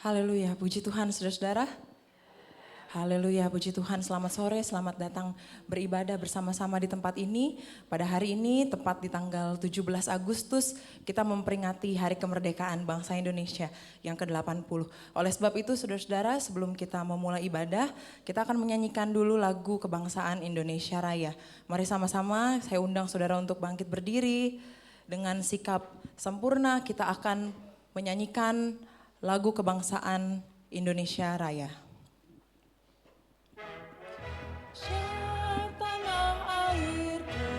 Haleluya, puji Tuhan saudara-saudara. Haleluya, puji Tuhan, selamat sore, selamat datang beribadah bersama-sama di tempat ini. Pada hari ini, tepat di tanggal 17 Agustus, kita memperingati Hari Kemerdekaan Bangsa Indonesia yang ke-80. Oleh sebab itu, saudara-saudara, sebelum kita memulai ibadah, kita akan menyanyikan dulu lagu Kebangsaan Indonesia Raya. Mari sama-sama, saya undang saudara untuk bangkit berdiri. Dengan sikap sempurna, kita akan menyanyikan lagu Kebangsaan Indonesia Raya. Tanah airku,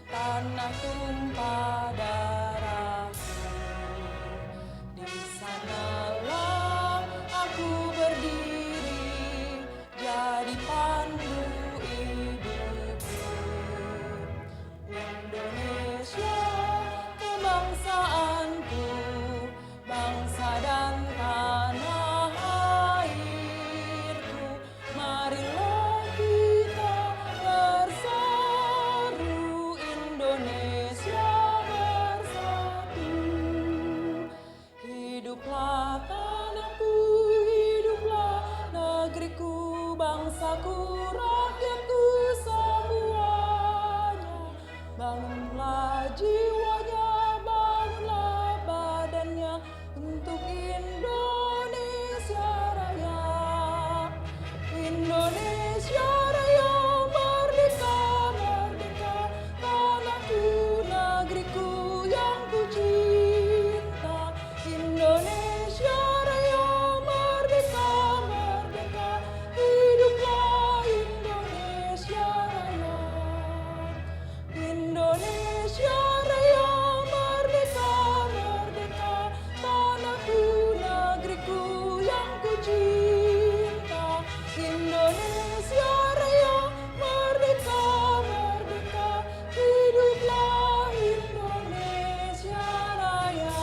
tanah tumpah darahku, di sanalah aku berdiri, jadi pandu hidupku. Indonesia, kebangsaanku, bangsa dan tanah airku, marilah kita berseru, Indonesia bersatu. Hiduplah tanahku, hiduplah negeriku, bangsaku, rakyatku semuanya. Bangunlah jiwanya, bangunlah badannya untuk Indonesia Raya. Indonesia Raya, merdeka, merdeka, tanahku, negeriku yang ku cinta. Indonesia Raya, merdeka, merdeka, hiduplah Indonesia Raya. Indonesia Raya, merdeka, merdeka, tanahku, negeriku yang ku cinta. Indonesia Raya, merdeka, merdeka, hiduplah Indonesia Raya.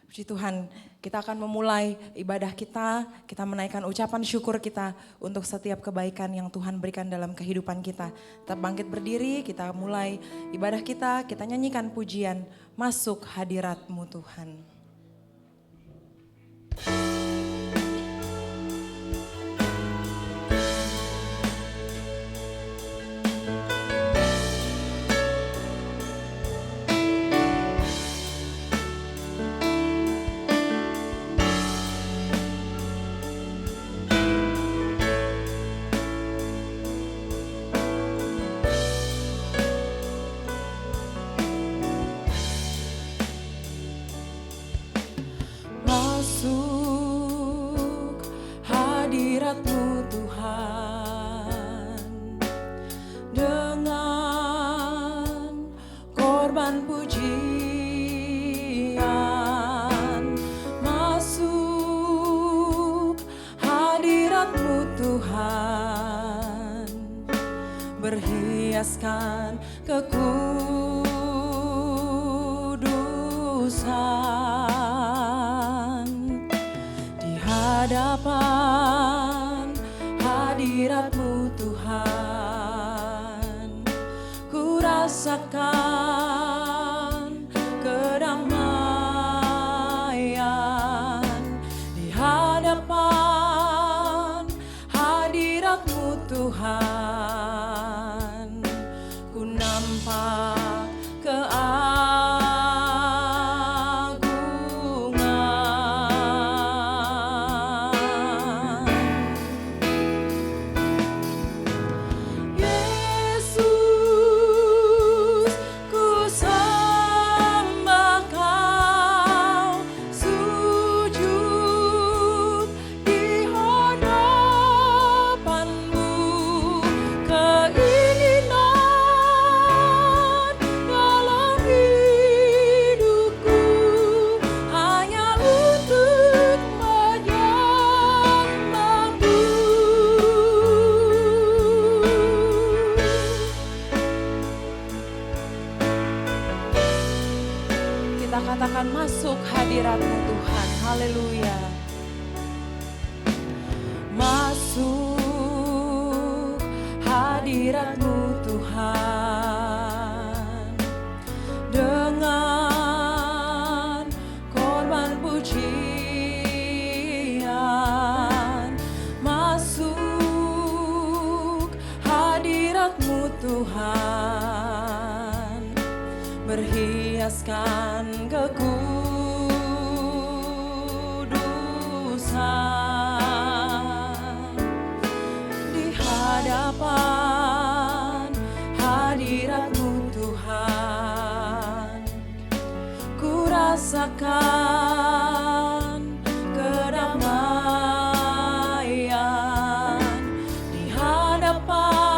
Puji Tuhan, kita akan memulai ibadah kita menaikkan ucapan syukur kita untuk setiap kebaikan yang Tuhan berikan dalam kehidupan kita. Tetap bangkit berdiri, kita mulai ibadah kita nyanyikan pujian, masuk hadirat-Mu Tuhan. Masuk hadirat-Mu Tuhan, dengan korban pujian. Masuk hadirat-Mu Tuhan, berhiaskan kekudusan. Di hadapan hadirat-Mu Tuhan, ku rasakan kedamaian. Di hadapan hadirat-Mu Tuhan, ku nampak keagungan. Yesus, ku sembah Kau, sujud di hadapan-Mu. Keinginan dalam hidupku hanya untuk menyembah-Mu. Kita katakan masuk hadirat-Mu Tuhan, haleluya. Masuk hadirat-Mu Tuhan, dengan Tuhan, berhiaskan kekudusan di hadapan hadirat-Mu Tuhan. Ku rasakan kedamaian di hadapan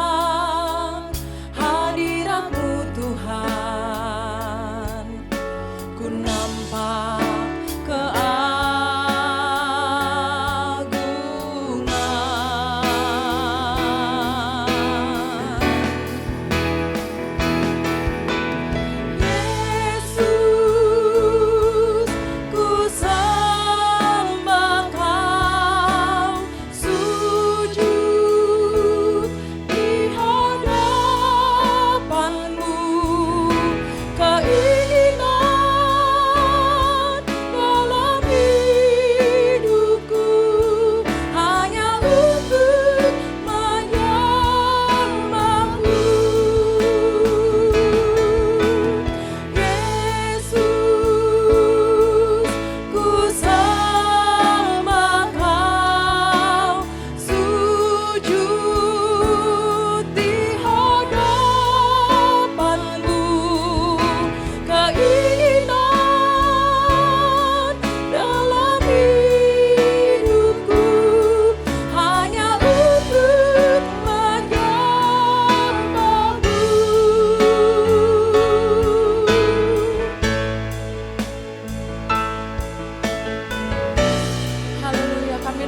hadirat-Mu Tuhan. Ku nampak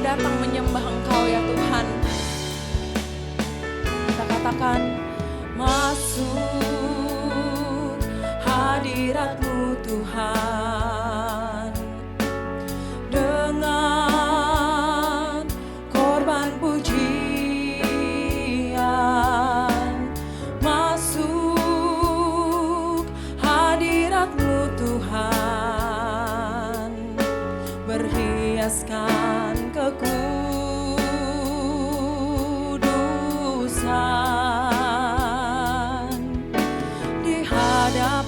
datang menyembah Engkau ya Tuhan. Kita katakan, masuk hadirat-Mu Tuhan, dengan korban pujian. Masuk hadirat-Mu Tuhan, berhiaskan kekudusan di hadapan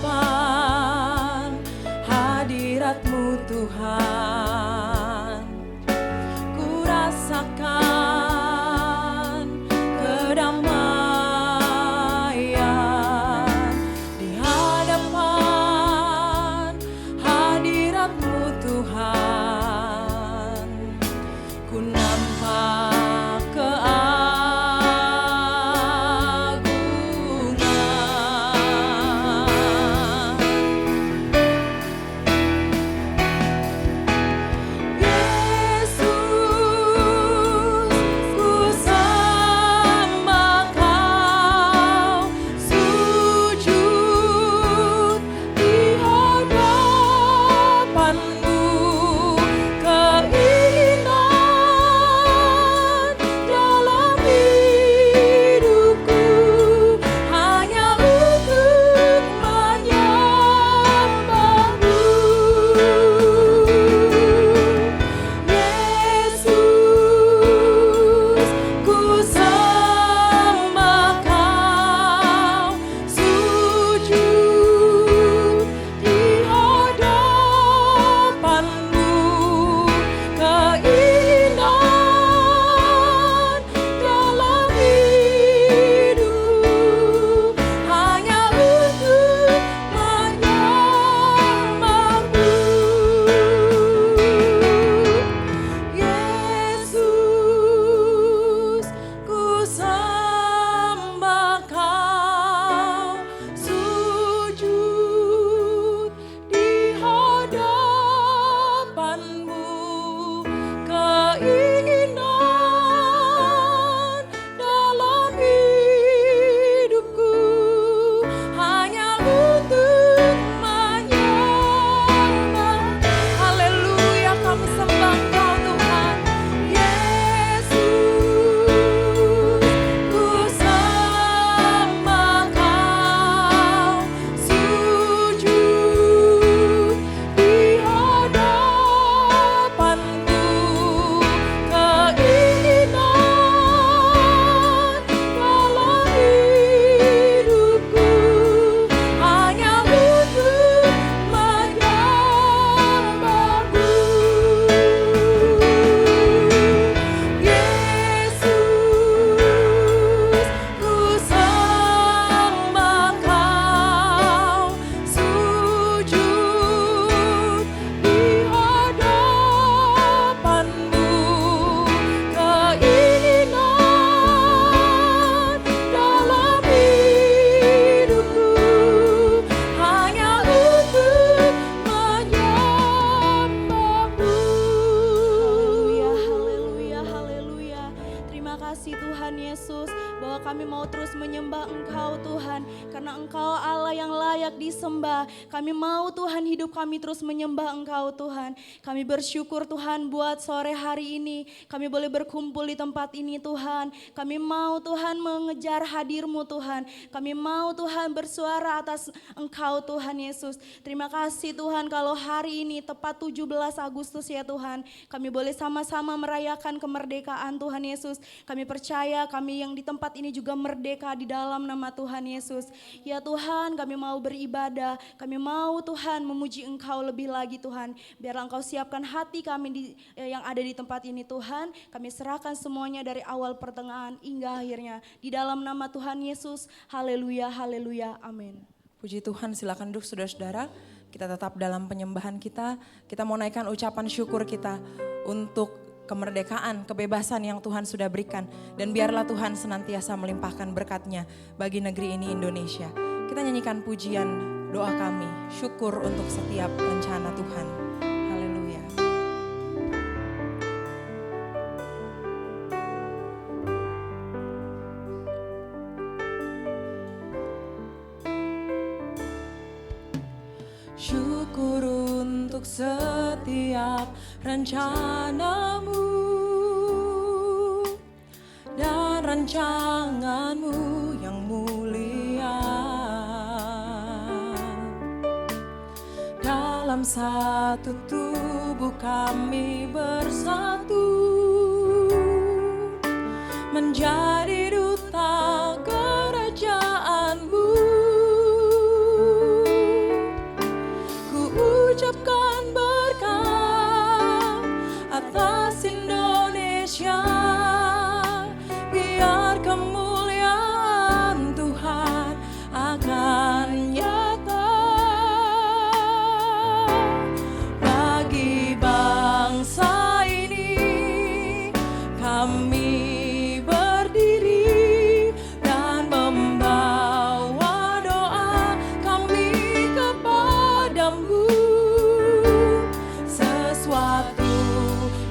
kasih Tuhan Yesus, bahwa kami mau terus menyembah Engkau Tuhan, karena Engkau Allah yang layak disembah. Kami mau Tuhan hidup kami terus menyembah Engkau Tuhan. Kami bersyukur Tuhan buat sore hari ini, kami boleh berkumpul di tempat ini Tuhan. Kami mau Tuhan mengejar hadir-Mu Tuhan. Kami mau Tuhan bersuara atas Engkau Tuhan Yesus. Terima kasih Tuhan kalau hari ini tepat 17 Agustus ya Tuhan, kami boleh sama-sama merayakan kemerdekaan Tuhan Yesus. Kami percaya kami yang di tempat ini juga merdeka di dalam nama Tuhan Yesus. Ya Tuhan, kami mau beribadah, kami mau Tuhan memuji Engkau lebih lagi Tuhan. Biarlah Engkau siapkan hati kami yang ada di tempat ini Tuhan. Kami serahkan semuanya dari awal pertengahan hingga akhirnya. Di dalam nama Tuhan Yesus, haleluya, haleluya, amin. Puji Tuhan, silakan duduk saudara-saudara. Kita tetap dalam penyembahan kita. Kita mau naikkan ucapan syukur kita untuk kemerdekaan, kebebasan yang Tuhan sudah berikan. Dan biarlah Tuhan senantiasa melimpahkan berkat-Nya bagi negeri ini Indonesia. Kita nyanyikan pujian doa kami, syukur untuk setiap rencana Tuhan. Haleluya. Syukur untuk setiap rencana-Mu dan rancangan-Mu yang mulia. Dalam satu tubuh kami bersatu, menjadi duta kerajaan-Mu. Ku ucapkan berkat atas Indonesia, biar kemuliaan Tuhan akan nyata bagi bangsa ini. Kami berdiri dan membawa doa kami kepadamu. Sesuatu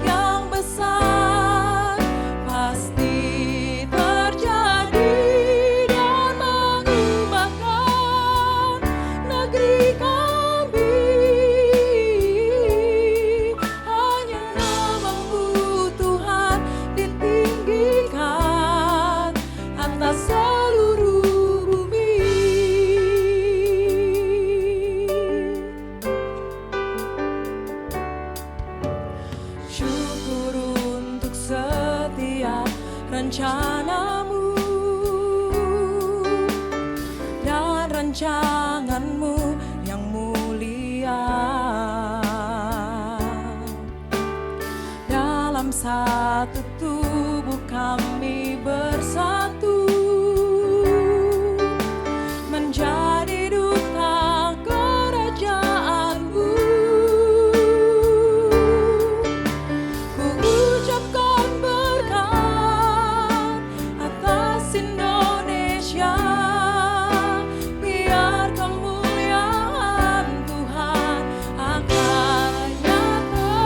yang besar pasti terjadi dan mengubahkan negeri kami. Hanya nama-Mu Tuhan ditinggikan atas seluruh bumi. Syukur untuk setiap rencana-Mu dan rancangan-Mu yang mulia. Dalam satu tubuh kami bersatu, menjadi duta kerajaan-Mu. Ku ucapkan berkat atas Indonesia, biar kemuliaan Tuhan akan nyata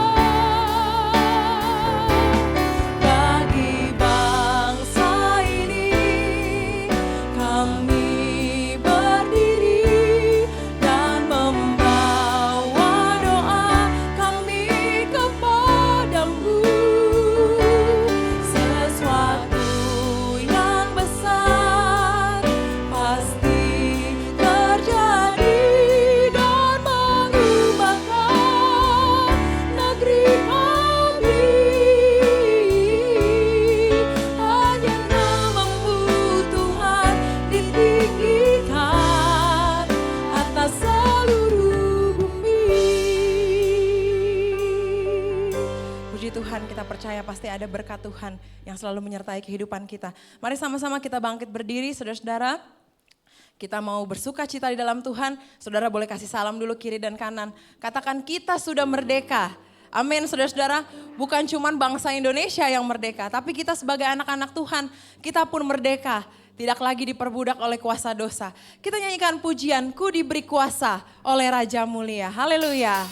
bagi bangsa ini. Kami berdiri dan membawa doa kami kepadamu. Sesuatu yang besar pasti terjadi dan mengubahkan negeri kami. Hanya nama-Mu Tuhan ditinggikan atas seluruh bumi. Puji Tuhan, kita percaya pasti ada berkat Tuhan yang selalu menyertai kehidupan kita. Mari sama-sama kita bangkit berdiri saudara-saudara. Kita mau bersuka cita di dalam Tuhan. Saudara boleh kasih salam dulu kiri dan kanan. Katakan kita sudah merdeka. Amin saudara-saudara. Bukan cuman bangsa Indonesia yang merdeka. Tapi kita sebagai anak-anak Tuhan, kita pun merdeka. Tidak lagi diperbudak oleh kuasa dosa. Kita nyanyikan pujian, ku diberi kuasa oleh Raja Mulia. Haleluya.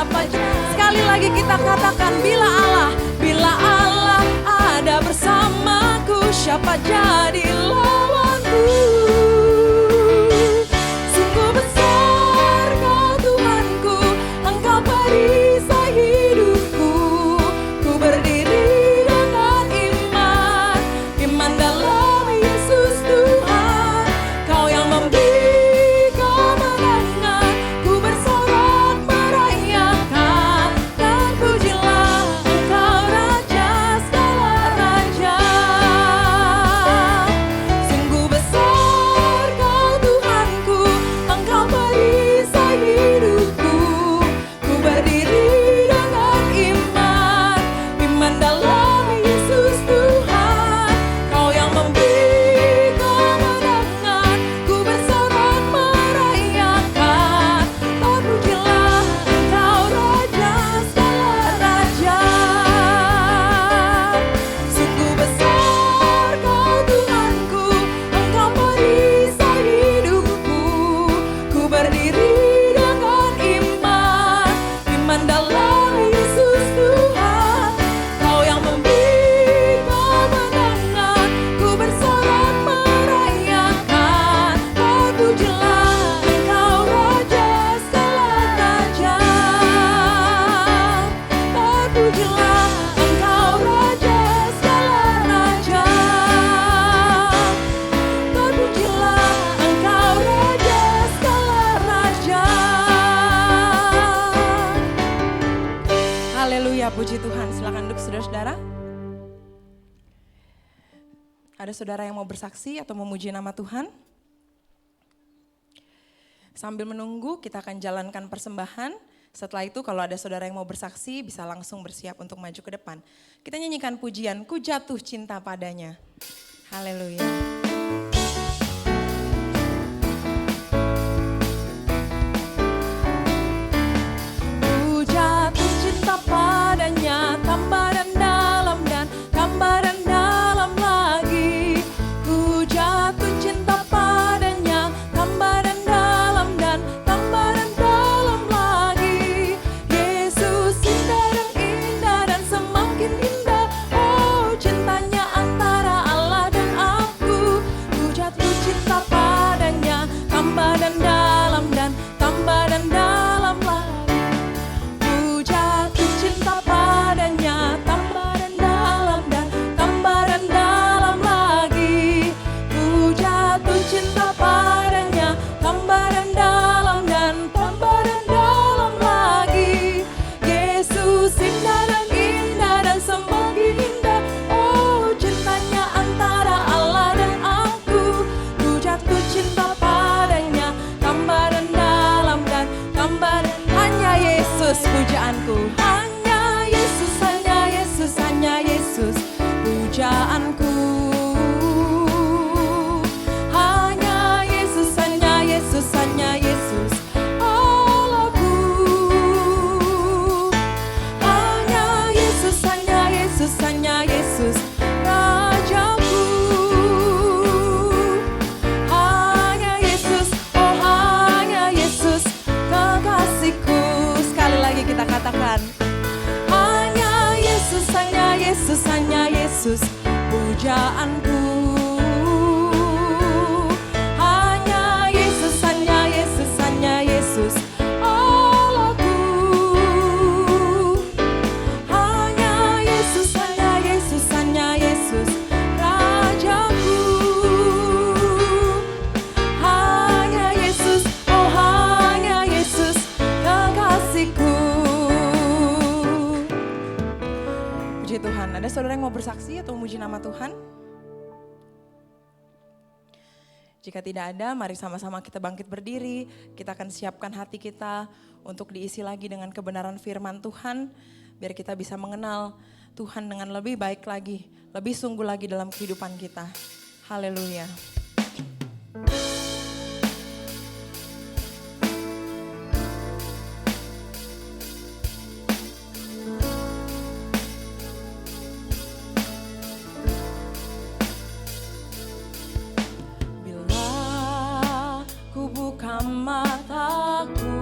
siapa? Sekali lagi kita katakan, bila Allah ada bersamaku, siapa jadi lawanku? Sungguh besar Kau Tuhanku, Engkau perisai hidupku. Ku berdiri dengan iman dalam Yesus Tuhan. Kau yang memberi kemenangan, ku bersorak merayakan. Dan pujilah Engkau Raja segala raja. Sungguh besar Kau Tuhanku, Engkau perisai hidupku. Ku berdiri dengan iman dalam Yesus Tuhan. Kau yang memberi kemenangan, ku bersorak merayakan. Terpujilah Engkau Raja segala raja. Sungguh besar Kau Tuhanku, Engkau perisai hidupku. Ku berdiri dengan iman dalam Yesus Tuhan. Kau yang memberi kemenangan, ku bersorak merayakan. Terpujilah Engkau Raja segala raja. Terpujilah Engkau Raja segala raja. Terpujilah Engkau Raja segala raja. Haleluya, puji Tuhan. Silakan duduk saudara-saudara. Ada saudara yang mau bersaksi atau memuji nama Tuhan? Sambil menunggu kita akan jalankan persembahan. Setelah itu kalau ada saudara yang mau bersaksi bisa langsung bersiap untuk maju ke depan. Kita nyanyikan pujian, ku jatuh cinta padanya. Haleluya. Ku jatuh cinta padanya, tambah dan dalam dan tambah dan dalam lagi. Ku jatuh cinta padanya, tambah dan dalam dan tambah dan dalam lagi. Yesus indah dan semakin indah. Oh, cintanya antara Allah dan aku. Ku jatuh cinta padanya, tambah dan dalam dan tambah dan dalam lagi. Ku jatuh cinta padanya, tambah dan dalam dan tambah dan dalam lagi. Ku jatuh cinta padanya, tambah dan dalam dan tambah dan dalam lagi. Yesus indah dan semakin indah. Oh, cintanya antara Allah dan aku. Ku jatuh cinta padanya, tambah dan dalam dan tambah dan hanya Yesus pujaanku. Hanya Yesus, hanya Yesus, hanya Yesus pujaanku. Hanya Yesus, hanya Yesus, hanya Yesus Allahku. Hanya Yesus, hanya Yesus, hanya Yesus Rajaku. Hanya Yesus, oh hanya Yesus kekasihku. Sekali lagi kita katakan, hanya Yesus, hanya Yesus, hanya Yesus pujaanku. Hanya Yesus, hanya Yesus, hanya Yesus Allahku. Hanya Yesus, hanya Yesus, hanya Yesus Rajaku. Hanya Yesus, oh hanya Yesus kekasihku. Puji Tuhan. Ada saudara yang mau bersaksi atau memuji nama Tuhan? Jika tidak ada, mari sama-sama kita bangkit berdiri. Kita akan siapkan hati kita untuk diisi lagi dengan kebenaran firman Tuhan. Biar kita bisa mengenal Tuhan dengan lebih baik lagi, lebih sungguh lagi dalam kehidupan kita. Haleluya. Bila ku buka mataku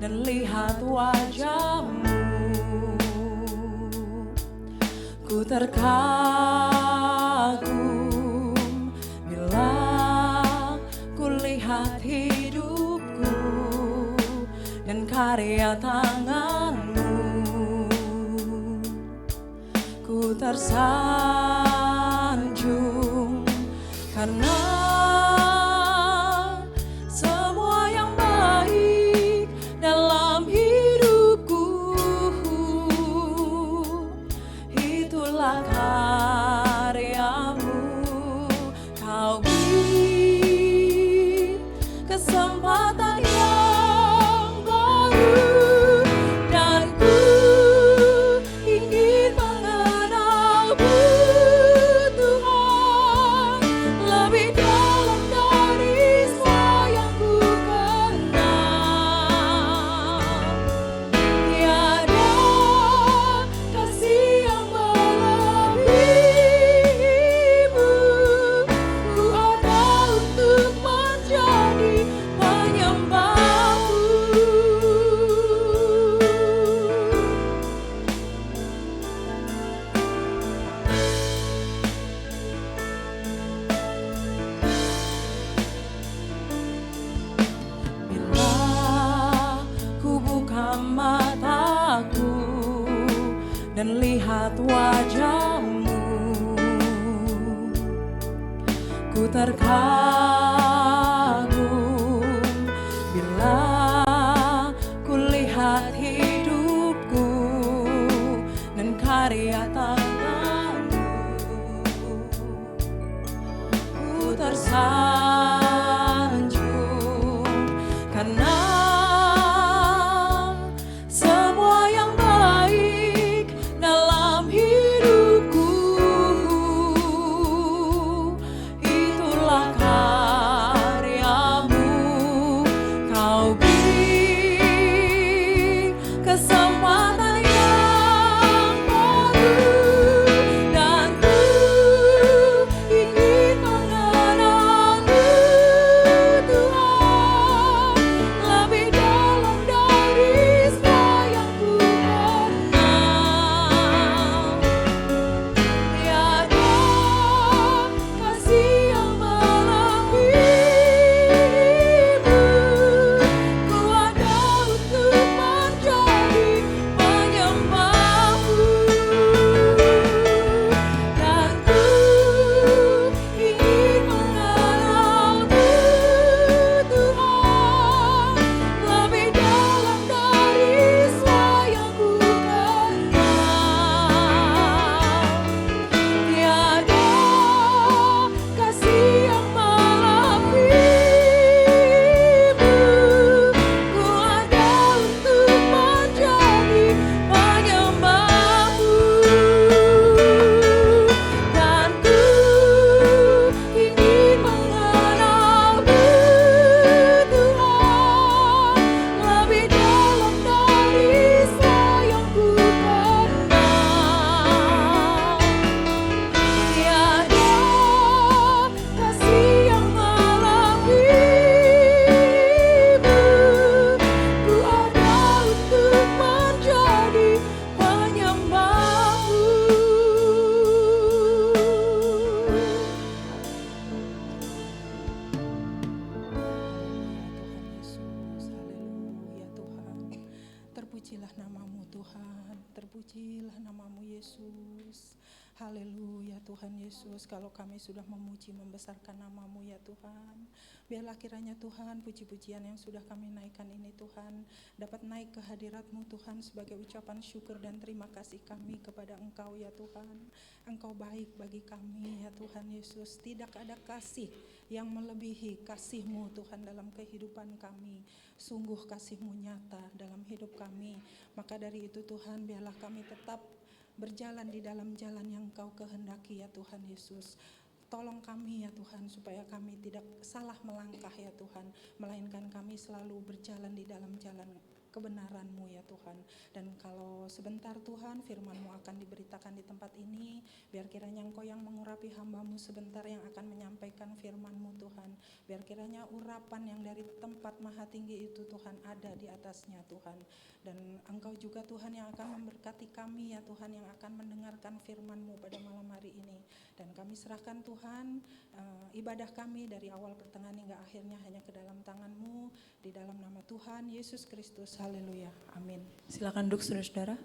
dan lihat terkagum bila kulihat hidupku dan karya tanganmu. Ku tersanjung karena semua yang baik dalam hidupku, itulah karyamu. Kau beri kesempatan yang baru dan ku ingin mengenalmu Tuhan lebih dalam dari semua yang ku kenal. Tiada kasih yang melebihimu. Ku ada untuk menjadi penyembahmu. Bila ku buka mataku dan lihat wajahmu, ku terkagum bila ku lihat hidupku dan karya tanganmu. Ku tersanjung karena semua yang baik dalam hidupku, itulah karyamu. Kau beri kesempatan yang baru dan ku ingin mengenalmu Tuhan lebih dalam dari semua yang ku kenal. Tiada kasih yang melebihimu. Ku ada untuk menjadi penyembahmu dan ku ingin mengenalmu Tuhan lebih dalam dari semua yang ku kenal. Tiada kasih yang melebihimu. Ku ada untuk menjadi penyembahmu dan ku ingin mengenalmu Tuhan lebih dalam dari semua yang ku kenal. Tiada kasih yang melebihimu. Ku ada untuk menjadi penyembahmu. Haleluya Tuhan, terpujilah namamu Tuhan, terpujilah namamu Yesus. Haleluya Tuhan Yesus, kalau kami sudah memuji membesarkan namamu ya Tuhan, biarlah kiranya Tuhan puji-pujian yang sudah kami naikkan ini Tuhan dapat naik ke hadirat-Mu Tuhan sebagai ucapan syukur dan terima kasih kami kepada Engkau ya Tuhan. Engkau baik bagi kami ya Tuhan Yesus, tidak ada kasih yang melebihi kasih-Mu Tuhan dalam kehidupan kami. Sungguh kasih-Mu nyata dalam hidup kami. Maka dari itu Tuhan, biarlah kami tetap berjalan di dalam jalan yang Engkau kehendaki ya Tuhan Yesus. Tolong kami ya Tuhan supaya kami tidak salah melangkah ya Tuhan, melainkan kami selalu berjalan di dalam jalan kebenaran-Mu ya Tuhan. Dan kalau sebentar Tuhan firman-Mu akan diberitakan di tempat ini, biar kiranya Engkau yang mengurapi hamba-Mu sebentar yang akan menyampaikan firman-Mu Tuhan. Biar kiranya urapan yang dari tempat maha tinggi itu Tuhan ada di atasnya Tuhan. Dan Engkau juga Tuhan yang akan memberkati kami ya Tuhan, yang akan mendengarkan firman-Mu pada malam hari ini. Dan kami serahkan Tuhan ibadah kami dari awal pertengahan hingga akhirnya hanya ke dalam tangan-Mu, di dalam nama Tuhan Yesus Kristus. Haleluya. Amin. Silakan duduk saudara-saudara.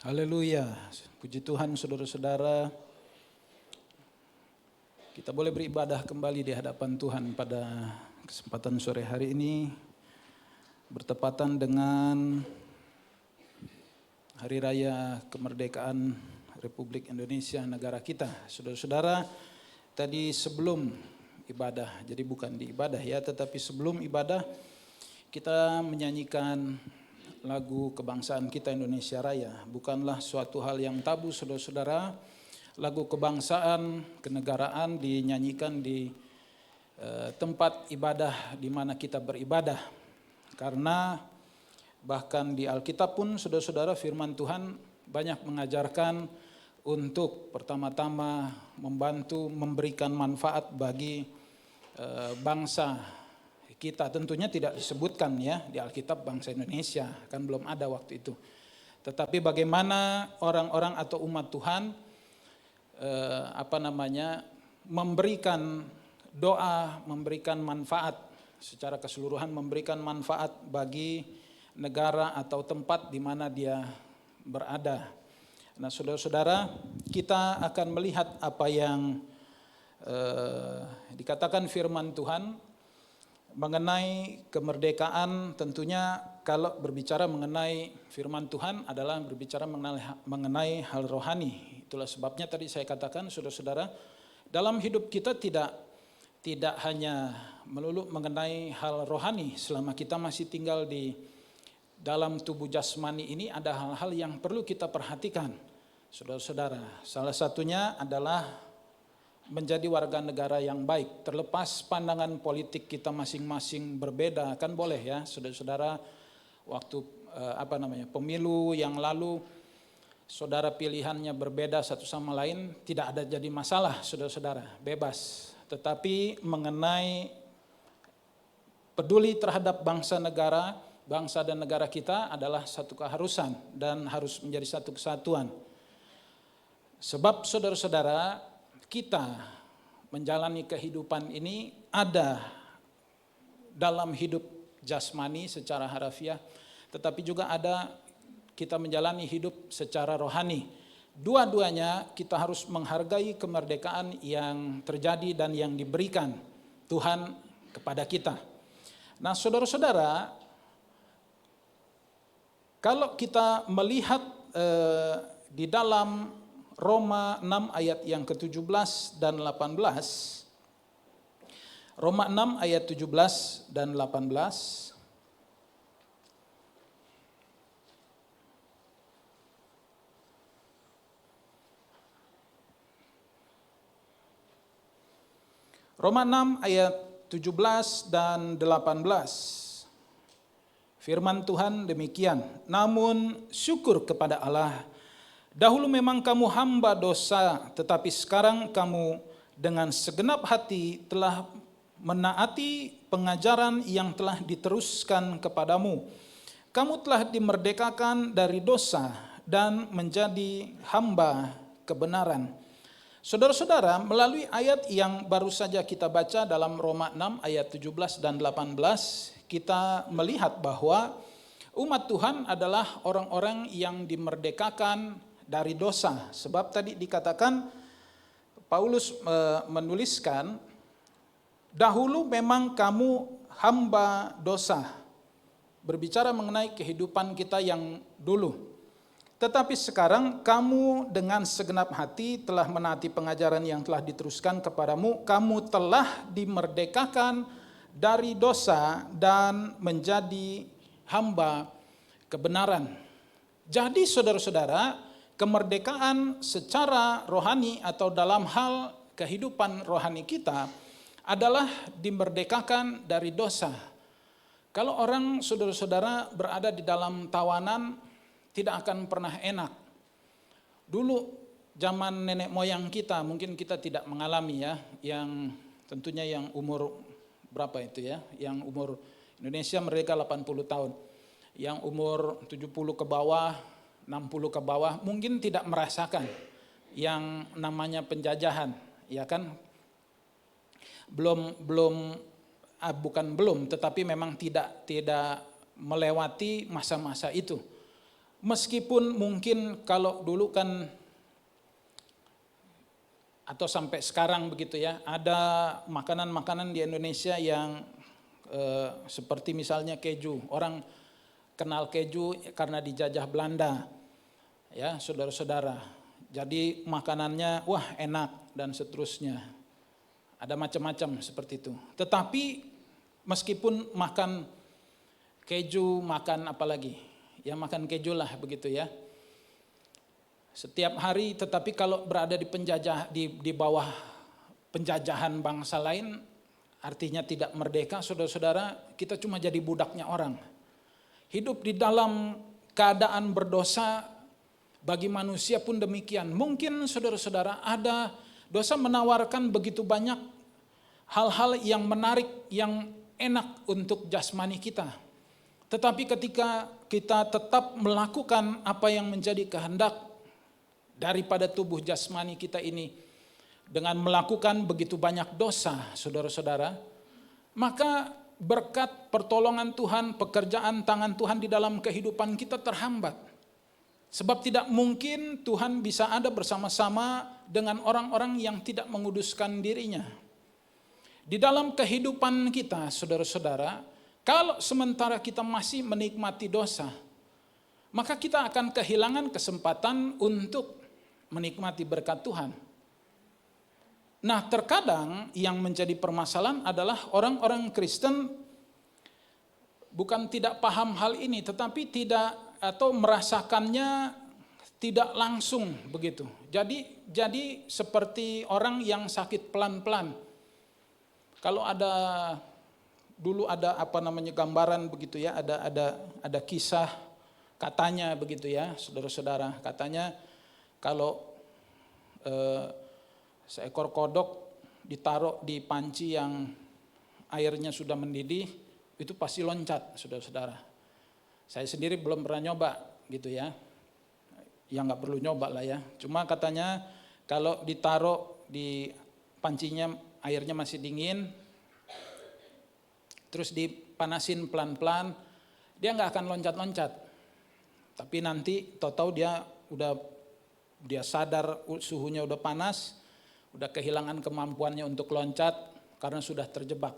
Haleluya. Puji Tuhan saudara-saudara. Kita boleh beribadah kembali di hadapan Tuhan pada kesempatan sore hari ini. Bertepatan dengan Hari Raya Kemerdekaan Republik Indonesia, negara kita. Saudara-saudara, tadi sebelum ibadah, jadi bukan di ibadah ya, tetapi sebelum ibadah kita menyanyikan lagu kebangsaan kita Indonesia Raya. Bukanlah suatu hal yang tabu saudara-saudara. Lagu kebangsaan, kenegaraan dinyanyikan di tempat ibadah di mana kita beribadah. Karena bahkan di Alkitab pun saudara-saudara firman Tuhan banyak mengajarkan untuk pertama-tama membantu memberikan manfaat bagi bangsa kita. Tentunya tidak disebutkan ya di Alkitab bangsa Indonesia, kan belum ada waktu itu. Tetapi bagaimana orang-orang atau umat Tuhan memberikan doa, memberikan manfaat secara keseluruhan, memberikan manfaat bagi negara atau tempat di mana dia berada. Nah, saudara-saudara, kita akan melihat apa yang dikatakan firman Tuhan mengenai kemerdekaan. Tentunya kalau berbicara mengenai firman Tuhan adalah berbicara mengenai hal rohani. Itulah sebabnya tadi saya katakan saudara-saudara, dalam hidup kita tidak hanya melulu mengenai hal rohani. Selama kita masih tinggal di dalam tubuh jasmani ini, ada hal-hal yang perlu kita perhatikan saudara-saudara. Salah satunya adalah menjadi warga negara yang baik. Terlepas pandangan politik kita masing-masing berbeda, kan boleh ya saudara-saudara. Waktu pemilu yang lalu saudara pilihannya berbeda satu sama lain, tidak ada jadi masalah saudara-saudara, bebas. Tetapi mengenai peduli terhadap bangsa dan negara kita adalah satu keharusan dan harus menjadi satu kesatuan. Sebab saudara-saudara, kita menjalani kehidupan ini ada dalam hidup jasmani secara harafiah, tetapi juga ada kita menjalani hidup secara rohani. Dua-duanya kita harus menghargai kemerdekaan yang terjadi dan yang diberikan Tuhan kepada kita. Nah, saudara-saudara, kalau kita melihat di dalam Roma 6 ayat yang ke-17 dan 18, Roma 6 ayat 17 dan 18, Roma 6 ayat 17 dan 18. Firman Tuhan demikian, namun syukur kepada Allah, dahulu memang kamu hamba dosa, tetapi sekarang kamu dengan segenap hati telah menaati pengajaran yang telah diteruskan kepadamu. Kamu telah dimerdekakan dari dosa dan menjadi hamba kebenaran. Saudara-saudara, melalui ayat yang baru saja kita baca dalam Roma 6 ayat 17 dan 18, kita melihat bahwa umat Tuhan adalah orang-orang yang dimerdekakan dari dosa. Sebab tadi dikatakan, Paulus menuliskan, dahulu memang kamu hamba dosa. Berbicara mengenai kehidupan kita yang dulu. Tetapi sekarang kamu dengan segenap hati telah menaati pengajaran yang telah diteruskan kepadamu. Kamu telah dimerdekakan dari dosa dan menjadi hamba kebenaran. Jadi saudara-saudara, kemerdekaan secara rohani atau dalam hal kehidupan rohani kita adalah dimerdekakan dari dosa. Kalau orang saudara-saudara berada di dalam tawanan tidak akan pernah enak. Dulu zaman nenek moyang kita, mungkin kita tidak mengalami ya, yang tentunya yang umur berapa itu ya, yang umur Indonesia merdeka 80 tahun, yang umur 70 ke bawah, 60 ke bawah mungkin tidak merasakan yang namanya penjajahan, ya kan? Bukan belum, tetapi memang tidak melewati masa-masa itu. Meskipun mungkin kalau dulu kan atau sampai sekarang begitu ya, ada makanan-makanan di Indonesia yang seperti misalnya keju. Orang kenal keju karena dijajah Belanda, ya saudara-saudara. Jadi makanannya wah enak dan seterusnya. Ada macam-macam seperti itu. Tetapi meskipun makan keju, makan apa lagi? Ya makan keju lah begitu ya. Setiap hari, tetapi kalau berada di di bawah penjajahan bangsa lain, artinya tidak merdeka, saudara-saudara, kita cuma jadi budaknya orang. Hidup di dalam keadaan berdosa, bagi manusia pun demikian. Mungkin saudara-saudara ada dosa menawarkan begitu banyak hal-hal yang menarik, yang enak untuk jasmani kita. Tetapi ketika kita tetap melakukan apa yang menjadi kehendak daripada tubuh jasmani kita ini dengan melakukan begitu banyak dosa, saudara-saudara, maka berkat pertolongan Tuhan, pekerjaan tangan Tuhan di dalam kehidupan kita terhambat. Sebab tidak mungkin Tuhan bisa ada bersama-sama dengan orang-orang yang tidak menguduskan dirinya. Di dalam kehidupan kita, saudara-saudara, kalau sementara kita masih menikmati dosa, maka kita akan kehilangan kesempatan untuk menikmati berkat Tuhan. Nah, terkadang yang menjadi permasalahan adalah orang-orang Kristen bukan tidak paham hal ini, tetapi tidak atau merasakannya tidak langsung begitu. Jadi seperti orang yang sakit pelan-pelan. Kalau dulu ada gambaran begitu ya, ada kisah katanya begitu ya, saudara-saudara. Katanya kalau seekor kodok ditaruh di panci yang airnya sudah mendidih, itu pasti loncat, saudara-saudara. Saya sendiri belum pernah nyoba gitu ya. Ya nggak perlu nyoba lah ya. Cuma katanya kalau ditaruh di pancinya airnya masih dingin, terus dipanasin pelan-pelan, dia nggak akan loncat-loncat. Tapi nanti tahu-tahu dia sadar suhunya udah panas, udah kehilangan kemampuannya untuk loncat karena sudah terjebak.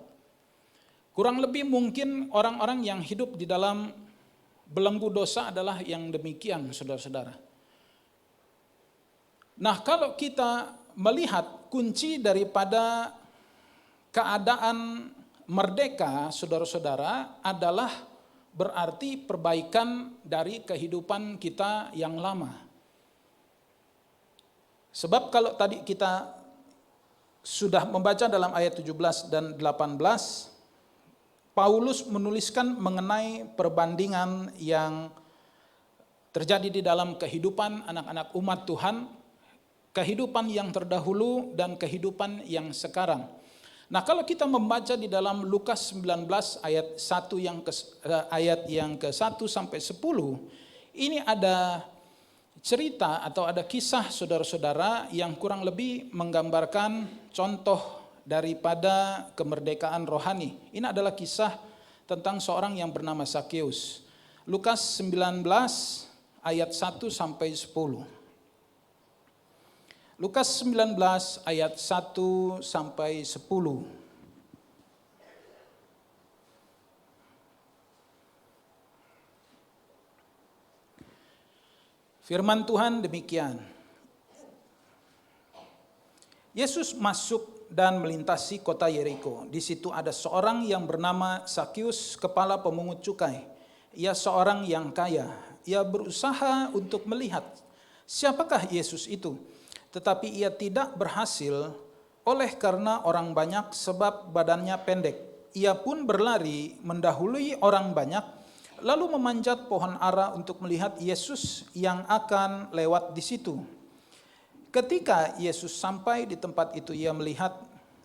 Kurang lebih mungkin orang-orang yang hidup di dalam belenggu dosa adalah yang demikian, saudara-saudara. Nah, kalau kita melihat kunci daripada keadaan merdeka, saudara-saudara, adalah berarti perbaikan dari kehidupan kita yang lama. Sebab kalau tadi kita sudah membaca dalam ayat 17 dan 18, Paulus menuliskan mengenai perbandingan yang terjadi di dalam kehidupan anak-anak umat Tuhan, kehidupan yang terdahulu dan kehidupan yang sekarang. Nah, kalau kita membaca di dalam Lukas 19 ayat 1 yang ke-1 sampai 10, ini ada cerita atau ada kisah saudara-saudara yang kurang lebih menggambarkan contoh daripada kemerdekaan rohani. Ini adalah kisah tentang seorang yang bernama Sakeus. Lukas 19 ayat 1 sampai 10. Lukas 19 ayat 1 sampai 10. Firman Tuhan demikian. Yesus masuk dan melintasi kota Yeriko. Di situ ada seorang yang bernama Sakeus, kepala pemungut cukai. Ia seorang yang kaya. Ia berusaha untuk melihat siapakah Yesus itu? Tetapi ia tidak berhasil oleh karena orang banyak sebab badannya pendek. Ia pun berlari mendahului orang banyak, lalu memanjat pohon ara untuk melihat Yesus yang akan lewat di situ. Ketika Yesus sampai di tempat itu, ia melihat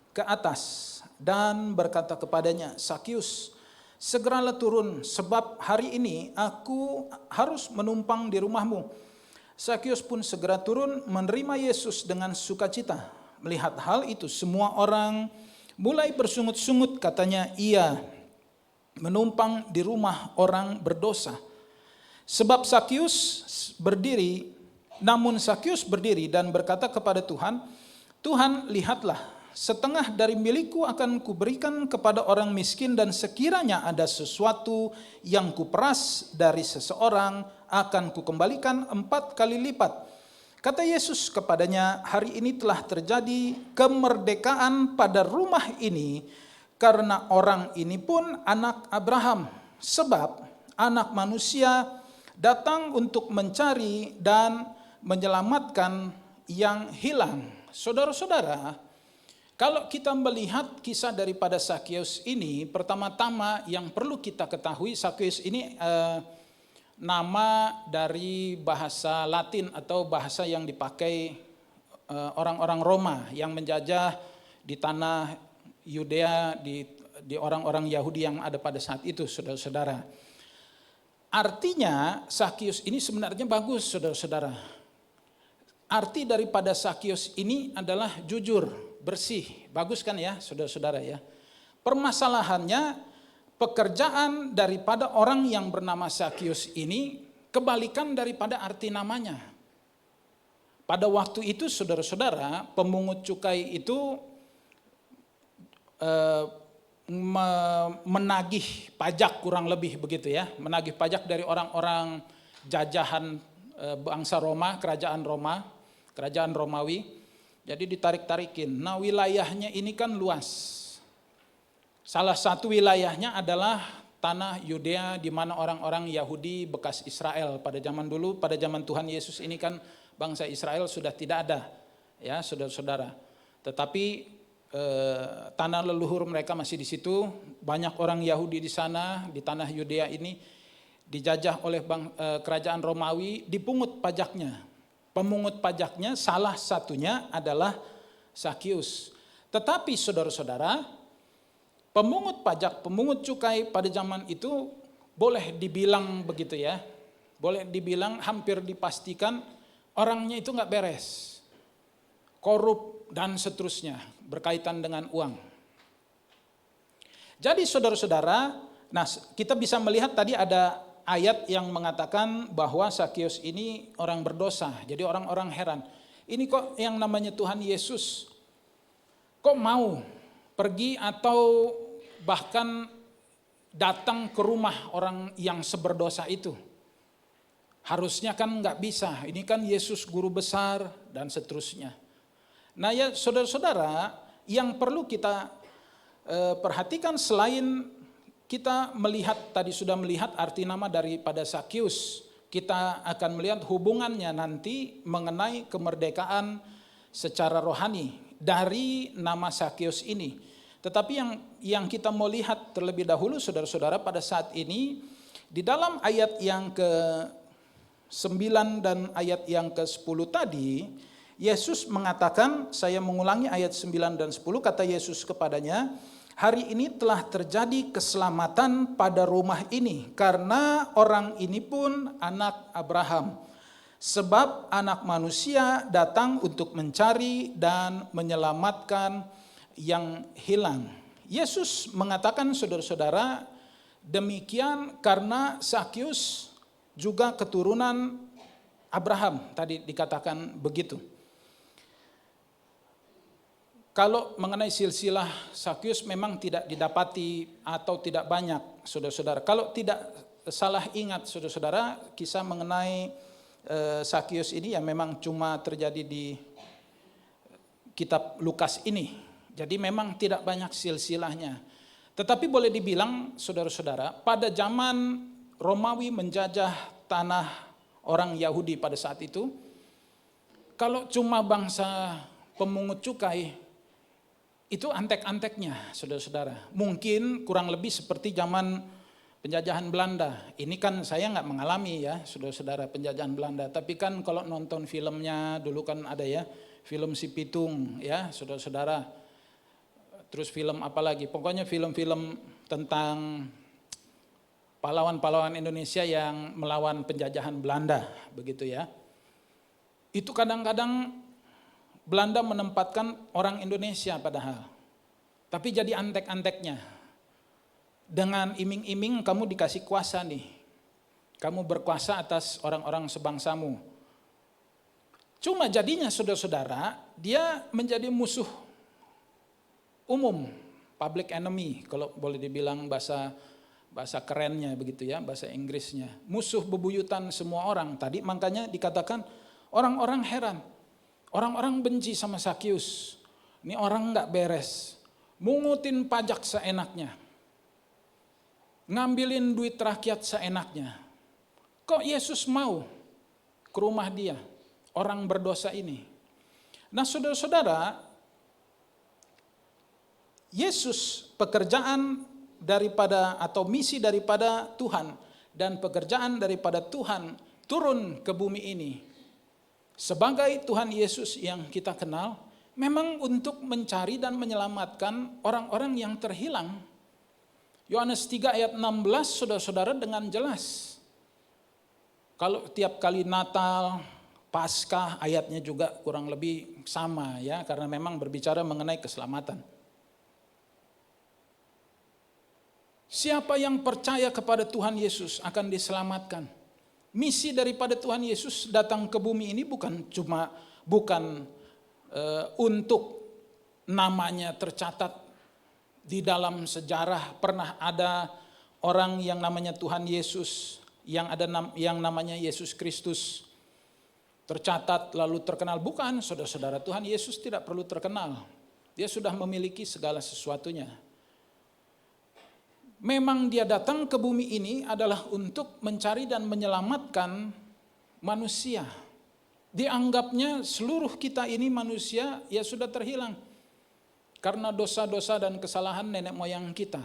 ke atas dan berkata kepadanya, "Sakius, segeralah turun, sebab hari ini aku harus menumpang di rumahmu." Sakius pun segera turun menerima Yesus dengan sukacita. Melihat hal itu, semua orang mulai bersungut-sungut, katanya, "Ia menumpang di rumah orang berdosa." Sebab namun Sakius berdiri dan berkata kepada Tuhan, "Tuhan, lihatlah, setengah dari milikku akan kuberikan kepada orang miskin, dan sekiranya ada sesuatu yang kuperas dari seseorang, akan kukembalikan 4 kali lipat." Kata Yesus kepadanya, "Hari ini telah terjadi kemerdekaan pada rumah ini, karena orang ini pun anak Abraham. Sebab anak manusia datang untuk mencari dan menyelamatkan yang hilang." Saudara-saudara, kalau kita melihat kisah daripada Sakius ini, pertama-tama yang perlu kita ketahui, Sakius ini nama dari bahasa Latin atau bahasa yang dipakai orang-orang Roma yang menjajah di tanah Yudea, di orang-orang Yahudi yang ada pada saat itu, saudara-saudara. Artinya Sakius ini sebenarnya bagus, saudara-saudara. Arti daripada Sakius ini adalah jujur, bersih. Bagus kan ya, saudara-saudara ya. Permasalahannya, pekerjaan daripada orang yang bernama Sakius ini kebalikan daripada arti namanya. Pada waktu itu, saudara-saudara, pemungut cukai itu menagih pajak, kurang lebih begitu ya. Menagih pajak dari orang-orang jajahan bangsa Roma, kerajaan Romawi. Jadi ditarik-tarikin. Nah, wilayahnya ini kan luas. Salah satu wilayahnya adalah tanah Yudea, di mana orang-orang Yahudi bekas Israel pada zaman dulu. Pada zaman Tuhan Yesus ini kan bangsa Israel sudah tidak ada, ya saudara-saudara. Tetapi tanah leluhur mereka masih di situ. Banyak orang Yahudi di sana, di tanah Yudea ini dijajah oleh kerajaan Romawi, dipungut pajaknya. Pemungut pajaknya salah satunya adalah Sakius. Tetapi saudara-saudara, pemungut pajak, pemungut cukai pada zaman itu boleh dibilang begitu ya, boleh dibilang hampir dipastikan orangnya itu nggak beres, korup dan seterusnya berkaitan dengan uang. Jadi saudara-saudara, nah kita bisa melihat tadi ada ayat yang mengatakan bahwa Sakius ini orang berdosa. Jadi orang-orang heran, ini kok yang namanya Tuhan Yesus kok mau pergi atau bahkan datang ke rumah orang yang seberdosa itu. Harusnya kan nggak bisa, ini kan Yesus guru besar dan seterusnya. Nah ya saudara-saudara, yang perlu kita perhatikan selain kita melihat, tadi sudah melihat arti nama daripada Sakius, kita akan melihat hubungannya nanti mengenai kemerdekaan secara rohani dari nama Sakius ini. Tetapi yang kita mau lihat terlebih dahulu saudara-saudara pada saat ini, di dalam ayat yang ke-9 dan ayat yang ke-10 tadi, Yesus mengatakan, saya mengulangi ayat 9 dan 10, kata Yesus kepadanya, "Hari ini telah terjadi keselamatan pada rumah ini, karena orang ini pun anak Abraham. Sebab anak manusia datang untuk mencari dan menyelamatkan yang hilang." Yesus mengatakan saudara-saudara demikian karena Sakius juga keturunan Abraham, tadi dikatakan begitu. Kalau mengenai silsilah Sakius memang tidak didapati atau tidak banyak, saudara-saudara. Kalau tidak salah ingat, saudara-saudara, kisah mengenai Sakius ini ya memang cuma terjadi di kitab Lukas ini. Jadi memang tidak banyak silsilahnya. Tetapi boleh dibilang, saudara-saudara, pada zaman Romawi menjajah tanah orang Yahudi pada saat itu, Kalau cuma bangsa pemungut cukai, itu antek-anteknya, saudara-saudara. Mungkin kurang lebih seperti zaman penjajahan Belanda. Ini kan saya nggak mengalami ya, saudara-saudara, penjajahan Belanda. Tapi kan kalau nonton filmnya, dulu kan ada ya, film Si Pitung ya, saudara-saudara. Terus film apa lagi? Pokoknya film-film tentang pahlawan-pahlawan Indonesia yang melawan penjajahan Belanda, begitu ya. Itu kadang-kadang Belanda menempatkan orang Indonesia padahal. Tapi jadi antek-anteknya. Dengan iming-iming kamu dikasih kuasa nih. Kamu berkuasa atas orang-orang sebangsamu. Cuma jadinya saudara-saudara, dia menjadi musuh umum, public enemy kalau boleh dibilang bahasa kerennya begitu ya, bahasa Inggrisnya. Musuh bebuyutan semua orang. Tadi makanya dikatakan orang-orang heran. Orang-orang benci sama Sakius. Ini orang nggak beres. Mungutin pajak seenaknya. Ngambilin duit rakyat seenaknya. Kok Yesus mau ke rumah dia? Orang berdosa ini. Nah saudara-saudara, Yesus pekerjaan daripada atau misi daripada Tuhan dan pekerjaan daripada Tuhan turun ke bumi ini. Sebagai Tuhan Yesus yang kita kenal, memang untuk mencari dan menyelamatkan orang-orang yang terhilang. Yohanes 3 ayat 16 saudara-saudara dengan jelas. Kalau tiap kali Natal, Paskah ayatnya juga kurang lebih sama ya, karena memang berbicara mengenai keselamatan. Siapa yang percaya kepada Tuhan Yesus akan diselamatkan. Misi daripada Tuhan Yesus datang ke bumi ini bukan untuk namanya tercatat di dalam sejarah pernah ada orang yang namanya Tuhan Yesus, yang namanya Yesus Kristus tercatat lalu terkenal. Bukan, saudara-saudara, Tuhan Yesus tidak perlu terkenal. Dia sudah memiliki segala sesuatunya. Memang dia datang ke bumi ini adalah untuk mencari dan menyelamatkan manusia. Dianggapnya seluruh kita ini manusia ya sudah terhilang. Karena dosa-dosa dan kesalahan nenek moyang kita.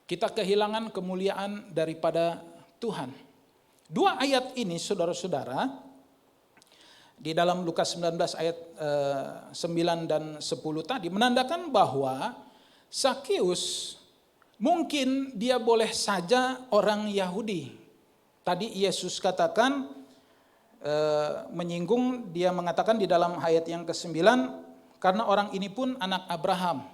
Kita kehilangan kemuliaan daripada Tuhan. Dua ayat ini saudara-saudara, di dalam Lukas 19 ayat 9 dan 10 tadi menandakan bahwa Sakius mungkin dia boleh saja orang Yahudi. Tadi Yesus katakan menyinggung, dia mengatakan di dalam ayat yang ke-9, karena orang ini pun anak Abraham.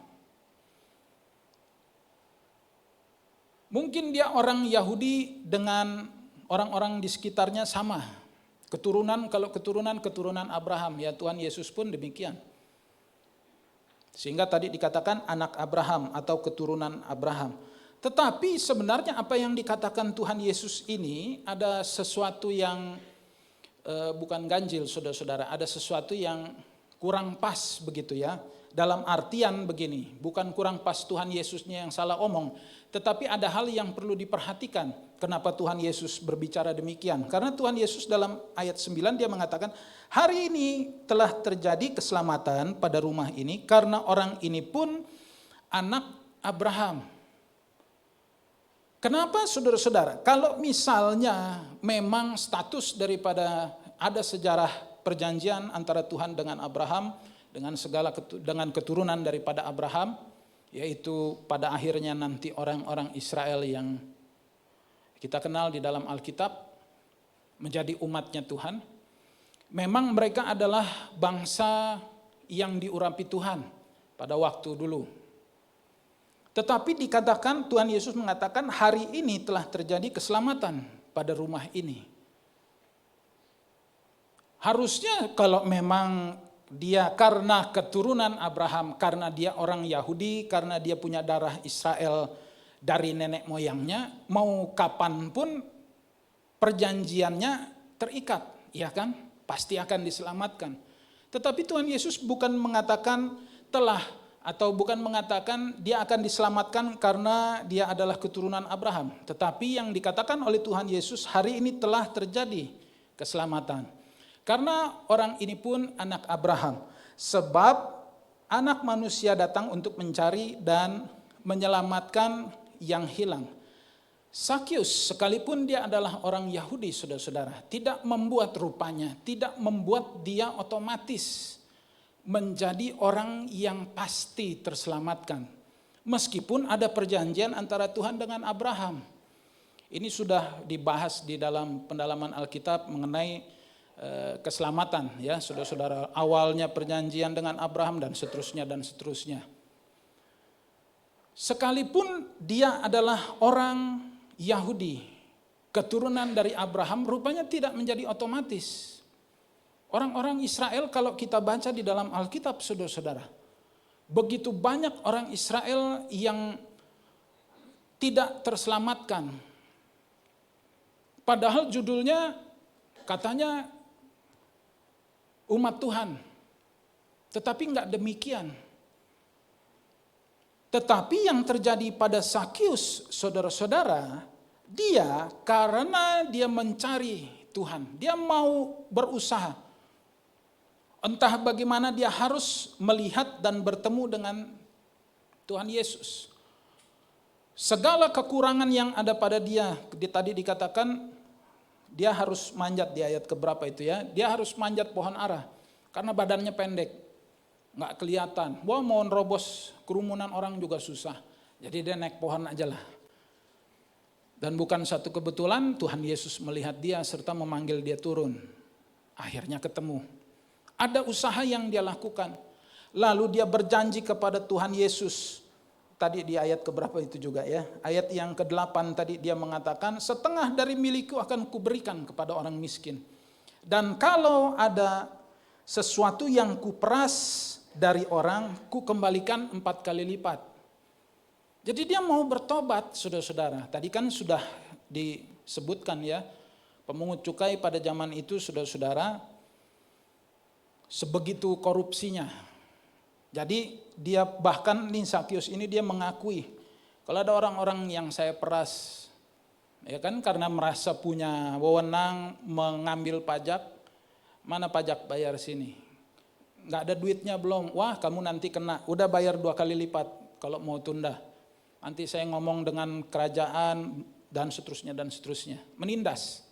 Mungkin dia orang Yahudi dengan orang-orang di sekitarnya sama. Keturunan Abraham, ya Tuhan Yesus pun demikian. Sehingga tadi dikatakan anak Abraham atau keturunan Abraham. Tetapi sebenarnya apa yang dikatakan Tuhan Yesus ini ada sesuatu yang bukan ganjil, saudara-saudara. Ada sesuatu yang kurang pas begitu ya. Dalam artian begini, bukan kurang pas Tuhan Yesusnya yang salah omong. Tetapi ada hal yang perlu diperhatikan. Kenapa Tuhan Yesus berbicara demikian? Karena Tuhan Yesus dalam ayat 9 dia mengatakan, hari ini telah terjadi keselamatan pada rumah ini karena orang ini pun anak Abraham. Kenapa saudara-saudara? Kalau misalnya memang status daripada ada sejarah perjanjian antara Tuhan dengan Abraham, dengan keturunan daripada Abraham, yaitu pada akhirnya nanti orang-orang Israel yang kita kenal di dalam Alkitab menjadi umatnya Tuhan. Memang mereka adalah bangsa yang diurapi Tuhan pada waktu dulu. Tetapi dikatakan Tuhan Yesus mengatakan hari ini telah terjadi keselamatan pada rumah ini. Harusnya kalau memang dia karena keturunan Abraham, karena dia orang Yahudi, karena dia punya darah Israel dari nenek moyangnya, mau kapanpun perjanjiannya terikat, ya kan? Pasti akan diselamatkan. Tetapi Tuhan Yesus bukan mengatakan bukan mengatakan dia akan diselamatkan karena dia adalah keturunan Abraham. Tetapi yang dikatakan oleh Tuhan Yesus hari ini telah terjadi keselamatan. Karena orang ini pun anak Abraham. Sebab anak manusia datang untuk mencari dan menyelamatkan yang hilang. Sakyus, sekalipun dia adalah orang Yahudi, saudara-saudara, tidak membuat rupanya, tidak membuat dia otomatis menjadi orang yang pasti terselamatkan. Meskipun ada perjanjian antara Tuhan dengan Abraham. Ini sudah dibahas di dalam pendalaman Alkitab mengenai keselamatan, ya, saudara-saudara. Awalnya perjanjian dengan Abraham dan seterusnya dan seterusnya. Sekalipun dia adalah orang Yahudi, keturunan dari Abraham, rupanya tidak menjadi otomatis. Orang-orang Israel kalau kita baca di dalam Alkitab, saudara-saudara, begitu banyak orang Israel yang tidak terselamatkan. Padahal judulnya katanya umat Tuhan. Tetapi enggak demikian. Tetapi yang terjadi pada Sakyus, saudara-saudara, dia karena dia mencari Tuhan, dia mau berusaha. Entah bagaimana dia harus melihat dan bertemu dengan Tuhan Yesus. Segala kekurangan yang ada pada dia, tadi dikatakan dia harus manjat di ayat keberapa itu ya, dia harus manjat pohon ara karena badannya pendek, nggak kelihatan. Wah, mau nerobos kerumunan orang juga susah, jadi dia naik pohon aja lah. Dan bukan satu kebetulan Tuhan Yesus melihat dia serta memanggil dia turun. Akhirnya ketemu. Ada usaha yang dia lakukan. Lalu dia berjanji kepada Tuhan Yesus. Tadi di ayat keberapa itu juga ya. Ayat yang ke-8 tadi dia mengatakan, setengah dari milikku akan kuberikan kepada orang miskin. Dan kalau ada sesuatu yang kuperas dari orang, ku kembalikan 4 kali lipat. Jadi dia mau bertobat, saudara-saudara. Tadi kan sudah disebutkan ya, pemungut cukai pada zaman itu, saudara-saudara, sebegitu korupsinya. Jadi dia bahkan nih Sakyus ini dia mengakui, kalau ada orang-orang yang saya peras, ya kan, karena merasa punya wewenang mengambil pajak, mana pajak bayar sini? Nggak ada duitnya belum, wah kamu nanti kena, udah bayar 2 kali lipat kalau mau tunda. Nanti saya ngomong dengan kerajaan dan seterusnya dan seterusnya. Menindas.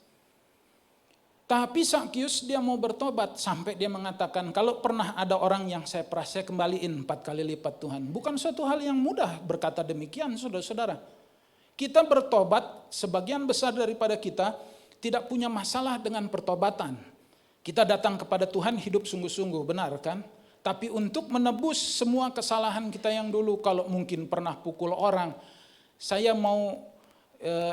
Tapi Sakyus dia mau bertobat sampai dia mengatakan, kalau pernah ada orang yang saya peras, saya kembaliin 4 kali lipat Tuhan. Bukan suatu hal yang mudah berkata demikian, saudara-saudara. Kita bertobat, sebagian besar daripada kita tidak punya masalah dengan pertobatan. Kita datang kepada Tuhan hidup sungguh-sungguh, benar kan? Tapi untuk menebus semua kesalahan kita yang dulu, kalau mungkin pernah pukul orang, saya mau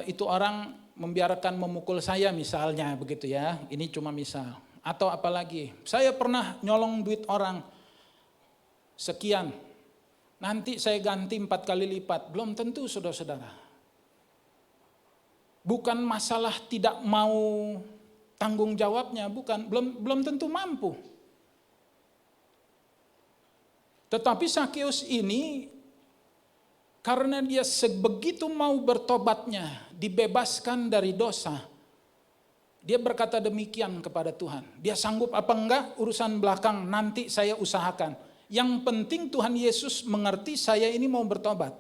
itu orang membiarkan memukul saya misalnya begitu ya, ini cuma misal. Atau apalagi, saya pernah nyolong duit orang sekian, nanti saya ganti 4 kali lipat, belum tentu saudara-saudara. Bukan masalah tidak mau tanggung jawabnya, bukan, belum tentu mampu. Tetapi Sakyus ini karena dia sebegitu mau bertobatnya, dibebaskan dari dosa, dia berkata demikian kepada Tuhan. Dia sanggup apa enggak urusan belakang, nanti saya usahakan. Yang penting Tuhan Yesus mengerti saya ini mau bertobat.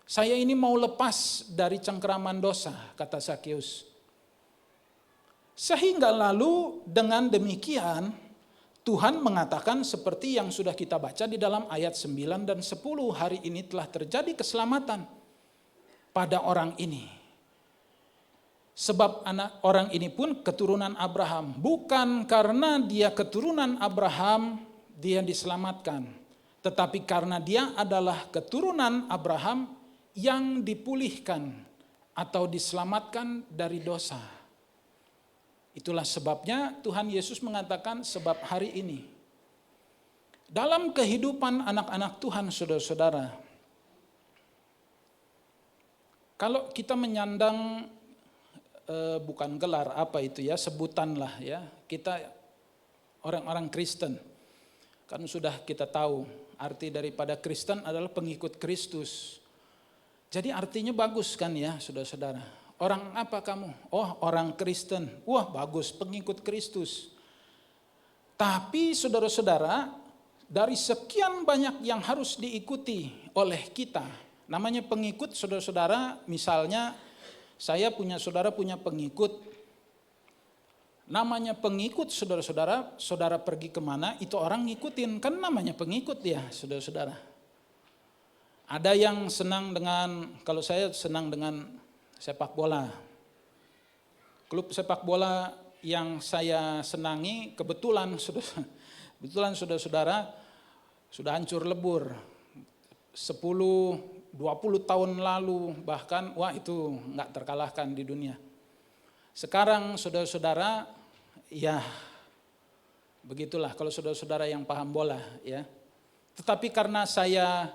Saya ini mau lepas dari cengkeraman dosa, kata Sakyus. Sehingga lalu dengan demikian Tuhan mengatakan seperti yang sudah kita baca di dalam ayat 9 dan 10, hari ini telah terjadi keselamatan pada orang ini. Sebab anak orang ini pun keturunan Abraham. Bukan karena dia keturunan Abraham dia diselamatkan. Tetapi karena dia adalah keturunan Abraham yang dipulihkan atau diselamatkan dari dosa. Itulah sebabnya Tuhan Yesus mengatakan sebab hari ini. Dalam kehidupan anak-anak Tuhan saudara-saudara, kalau kita menyandang bukan gelar apa itu ya, sebutan lah ya, kita orang-orang Kristen, kan sudah kita tahu arti daripada Kristen adalah pengikut Kristus. Jadi artinya bagus kan ya saudara-saudara. Orang apa kamu? Oh orang Kristen. Wah bagus, pengikut Kristus. Tapi saudara-saudara, dari sekian banyak yang harus diikuti oleh kita, namanya pengikut saudara-saudara, misalnya saudara punya pengikut, namanya pengikut saudara-saudara, saudara pergi kemana itu orang ngikutin, kan namanya pengikut ya saudara-saudara. Ada yang senang dengan, kalau saya senang dengan sepak bola. Klub sepak bola yang saya senangi kebetulan saudara-saudara sudah hancur lebur 10-20 tahun lalu, bahkan itu nggak terkalahkan di dunia. Sekarang saudara-saudara ya begitulah kalau saudara-saudara yang paham bola ya. Tetapi karena saya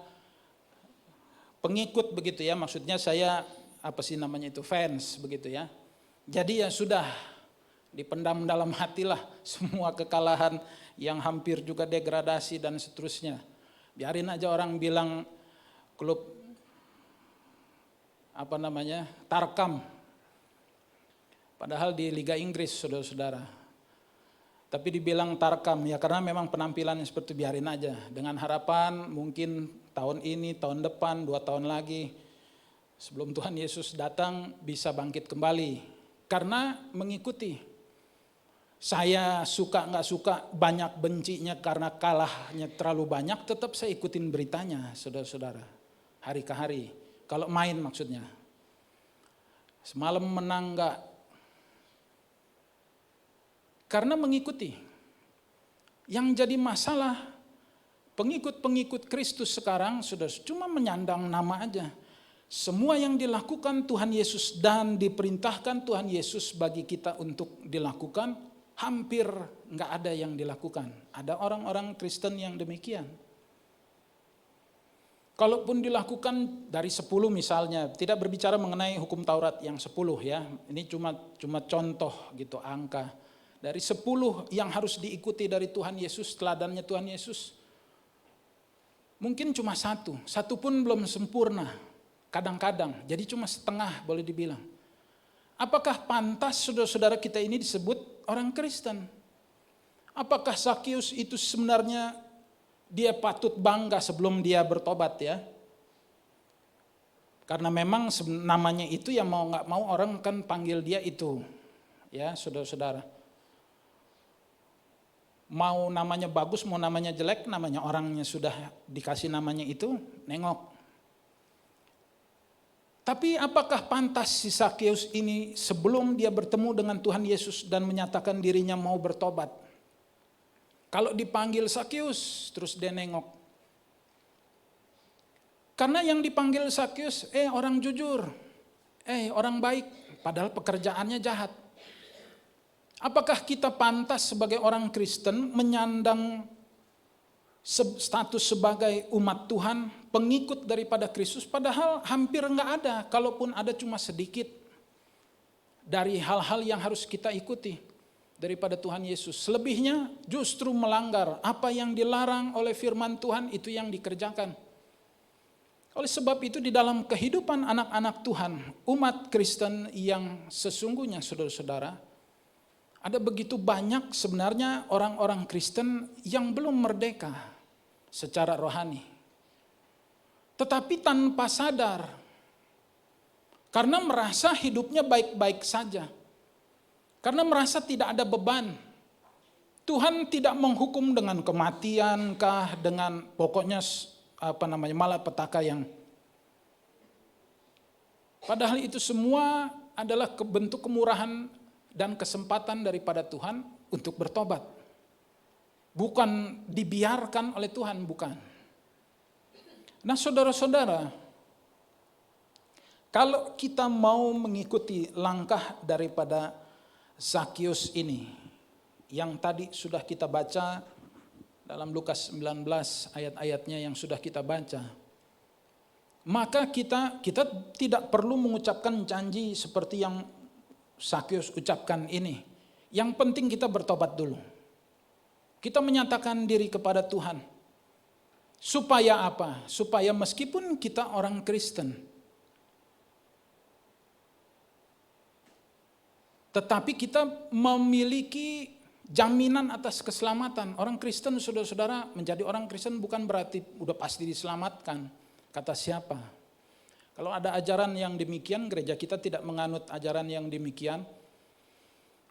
pengikut begitu ya, maksudnya saya fans begitu ya. Jadi ya sudah dipendam dalam hatilah semua kekalahan yang hampir juga degradasi dan seterusnya. Biarin aja orang bilang klub Tarkam. Padahal di Liga Inggris saudara-saudara. Tapi dibilang Tarkam ya karena memang penampilannya seperti biarin aja. Dengan harapan mungkin tahun ini, tahun depan, 2 tahun lagi sebelum Tuhan Yesus datang bisa bangkit kembali. Karena mengikuti. Saya suka nggak suka, banyak bencinya karena kalahnya terlalu banyak, tetap saya ikutin beritanya saudara-saudara. Hari ke hari. Kalau main maksudnya. Semalam menang nggak? Karena mengikuti. Yang jadi masalah pengikut-pengikut Kristus sekarang sudah cuma menyandang nama aja. Semua yang dilakukan Tuhan Yesus dan diperintahkan Tuhan Yesus bagi kita untuk dilakukan, hampir nggak ada yang dilakukan. Ada orang-orang Kristen yang demikian. Kalaupun dilakukan dari 10 misalnya, tidak berbicara mengenai hukum Taurat yang 10 ya. Ini cuma contoh gitu angka. Dari 10 yang harus diikuti dari Tuhan Yesus, teladannya Tuhan Yesus. Mungkin cuma satu pun belum sempurna, kadang-kadang, jadi cuma setengah boleh dibilang. Apakah pantas saudara-saudara kita ini disebut orang Kristen? Apakah Zakius itu sebenarnya dia patut bangga sebelum dia bertobat ya? Karena memang namanya itu ya mau nggak mau orang kan panggil dia itu, ya saudara-saudara. Mau namanya bagus, mau namanya jelek, namanya orangnya sudah dikasih namanya itu, nengok. Tapi apakah pantas si Zakius ini sebelum dia bertemu dengan Tuhan Yesus dan menyatakan dirinya mau bertobat? Kalau dipanggil Zakius, terus dia nengok. Karena yang dipanggil Zakius, orang jujur, orang baik, padahal pekerjaannya jahat. Apakah kita pantas sebagai orang Kristen menyandang status sebagai umat Tuhan, pengikut daripada Kristus, padahal hampir enggak ada, kalaupun ada cuma sedikit dari hal-hal yang harus kita ikuti daripada Tuhan Yesus. Selebihnya justru melanggar apa yang dilarang oleh firman Tuhan itu yang dikerjakan. Oleh sebab itu di dalam kehidupan anak-anak Tuhan, umat Kristen yang sesungguhnya saudara-saudara, ada begitu banyak sebenarnya orang-orang Kristen yang belum merdeka secara rohani. Tetapi tanpa sadar. Karena merasa hidupnya baik-baik saja. Karena merasa tidak ada beban. Tuhan tidak menghukum dengan kematian kah, dengan pokoknya malapetaka yang. Padahal itu semua adalah bentuk kemurahan dan kesempatan daripada Tuhan untuk bertobat. Bukan dibiarkan oleh Tuhan, bukan. Nah saudara-saudara, kalau kita mau mengikuti langkah daripada Zakius ini, yang tadi sudah kita baca dalam Lukas 19 ayat-ayatnya yang sudah kita baca, maka kita tidak perlu mengucapkan janji seperti yang Zakius ucapkan ini. Yang penting kita bertobat dulu. Kita menyatakan diri kepada Tuhan. Supaya apa? Supaya meskipun kita orang Kristen, tetapi kita memiliki jaminan atas keselamatan. Orang Kristen, saudara-saudara, menjadi orang Kristen bukan berarti udah pasti diselamatkan. Kata siapa? Kalau ada ajaran yang demikian, gereja kita tidak menganut ajaran yang demikian.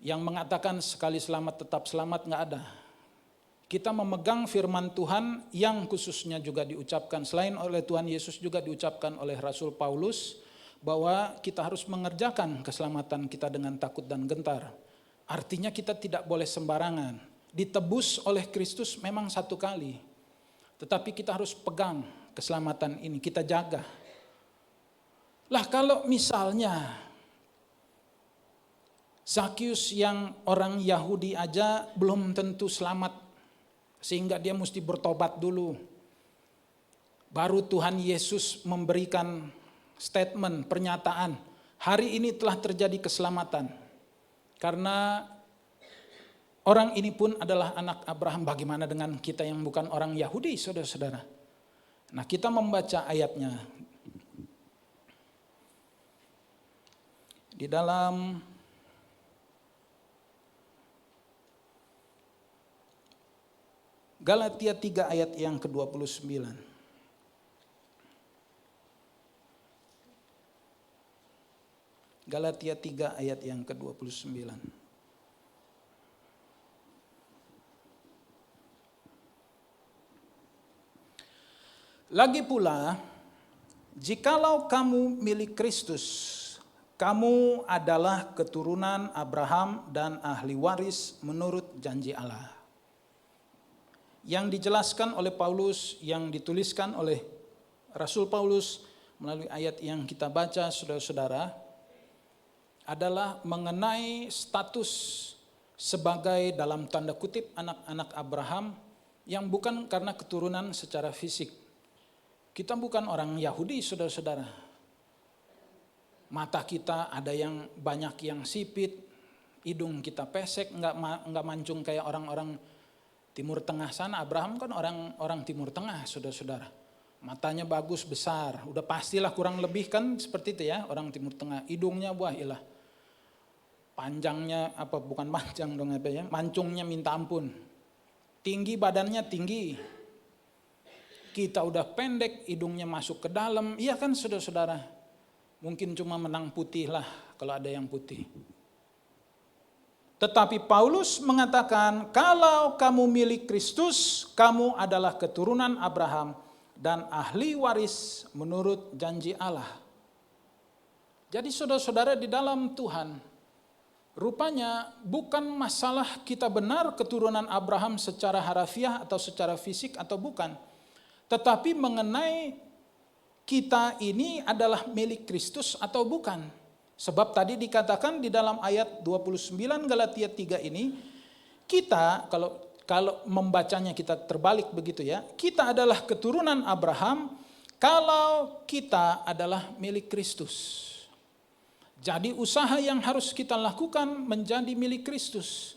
Yang mengatakan sekali selamat tetap selamat, nggak ada. Kita memegang firman Tuhan yang khususnya juga diucapkan, selain oleh Tuhan Yesus juga diucapkan oleh Rasul Paulus, bahwa kita harus mengerjakan keselamatan kita dengan takut dan gentar. Artinya kita tidak boleh sembarangan. Ditebus oleh Kristus memang satu kali. Tetapi kita harus pegang keselamatan ini, kita jaga. Lah kalau misalnya Zakius yang orang Yahudi aja belum tentu selamat, sehingga dia mesti bertobat dulu. Baru Tuhan Yesus memberikan statement, pernyataan, hari ini telah terjadi keselamatan. Karena orang ini pun adalah anak Abraham, bagaimana dengan kita yang bukan orang Yahudi, saudara-saudara? Nah, kita membaca ayatnya. Di dalam Galatia 3 ayat yang ke-29. Galatia 3 ayat yang ke-29. Lagi pula, jikalau kamu milik Kristus, kamu adalah keturunan Abraham dan ahli waris menurut janji Allah. Yang dijelaskan oleh Paulus, yang dituliskan oleh Rasul Paulus melalui ayat yang kita baca, saudara-saudara, adalah mengenai status sebagai dalam tanda kutip anak-anak Abraham yang bukan karena keturunan secara fisik. Kita bukan orang Yahudi, saudara-saudara. Mata kita ada yang banyak yang sipit, hidung kita pesek, enggak mancung kayak orang-orang Timur Tengah sana. Abraham kan orang Timur Tengah, saudara-saudara. Matanya bagus, besar, udah pastilah kurang lebih kan seperti itu ya, orang Timur Tengah. Hidungnya ilah. Panjangnya bukan panjang dong ya, mancungnya minta ampun. Tinggi badannya tinggi. Kita udah pendek, hidungnya masuk ke dalam. Iya kan saudara-saudara? Mungkin cuma menang putih lah kalau ada yang putih. Tetapi Paulus mengatakan, kalau kamu milik Kristus, kamu adalah keturunan Abraham dan ahli waris menurut janji Allah. Jadi saudara-saudara di dalam Tuhan, rupanya bukan masalah kita benar keturunan Abraham secara harafiah atau secara fisik atau bukan. Tetapi mengenai kita ini adalah milik Kristus atau bukan. Sebab tadi dikatakan di dalam ayat 29 Galatia 3 ini, kita kalau membacanya kita terbalik begitu ya, kita adalah keturunan Abraham kalau kita adalah milik Kristus. Jadi usaha yang harus kita lakukan menjadi milik Kristus.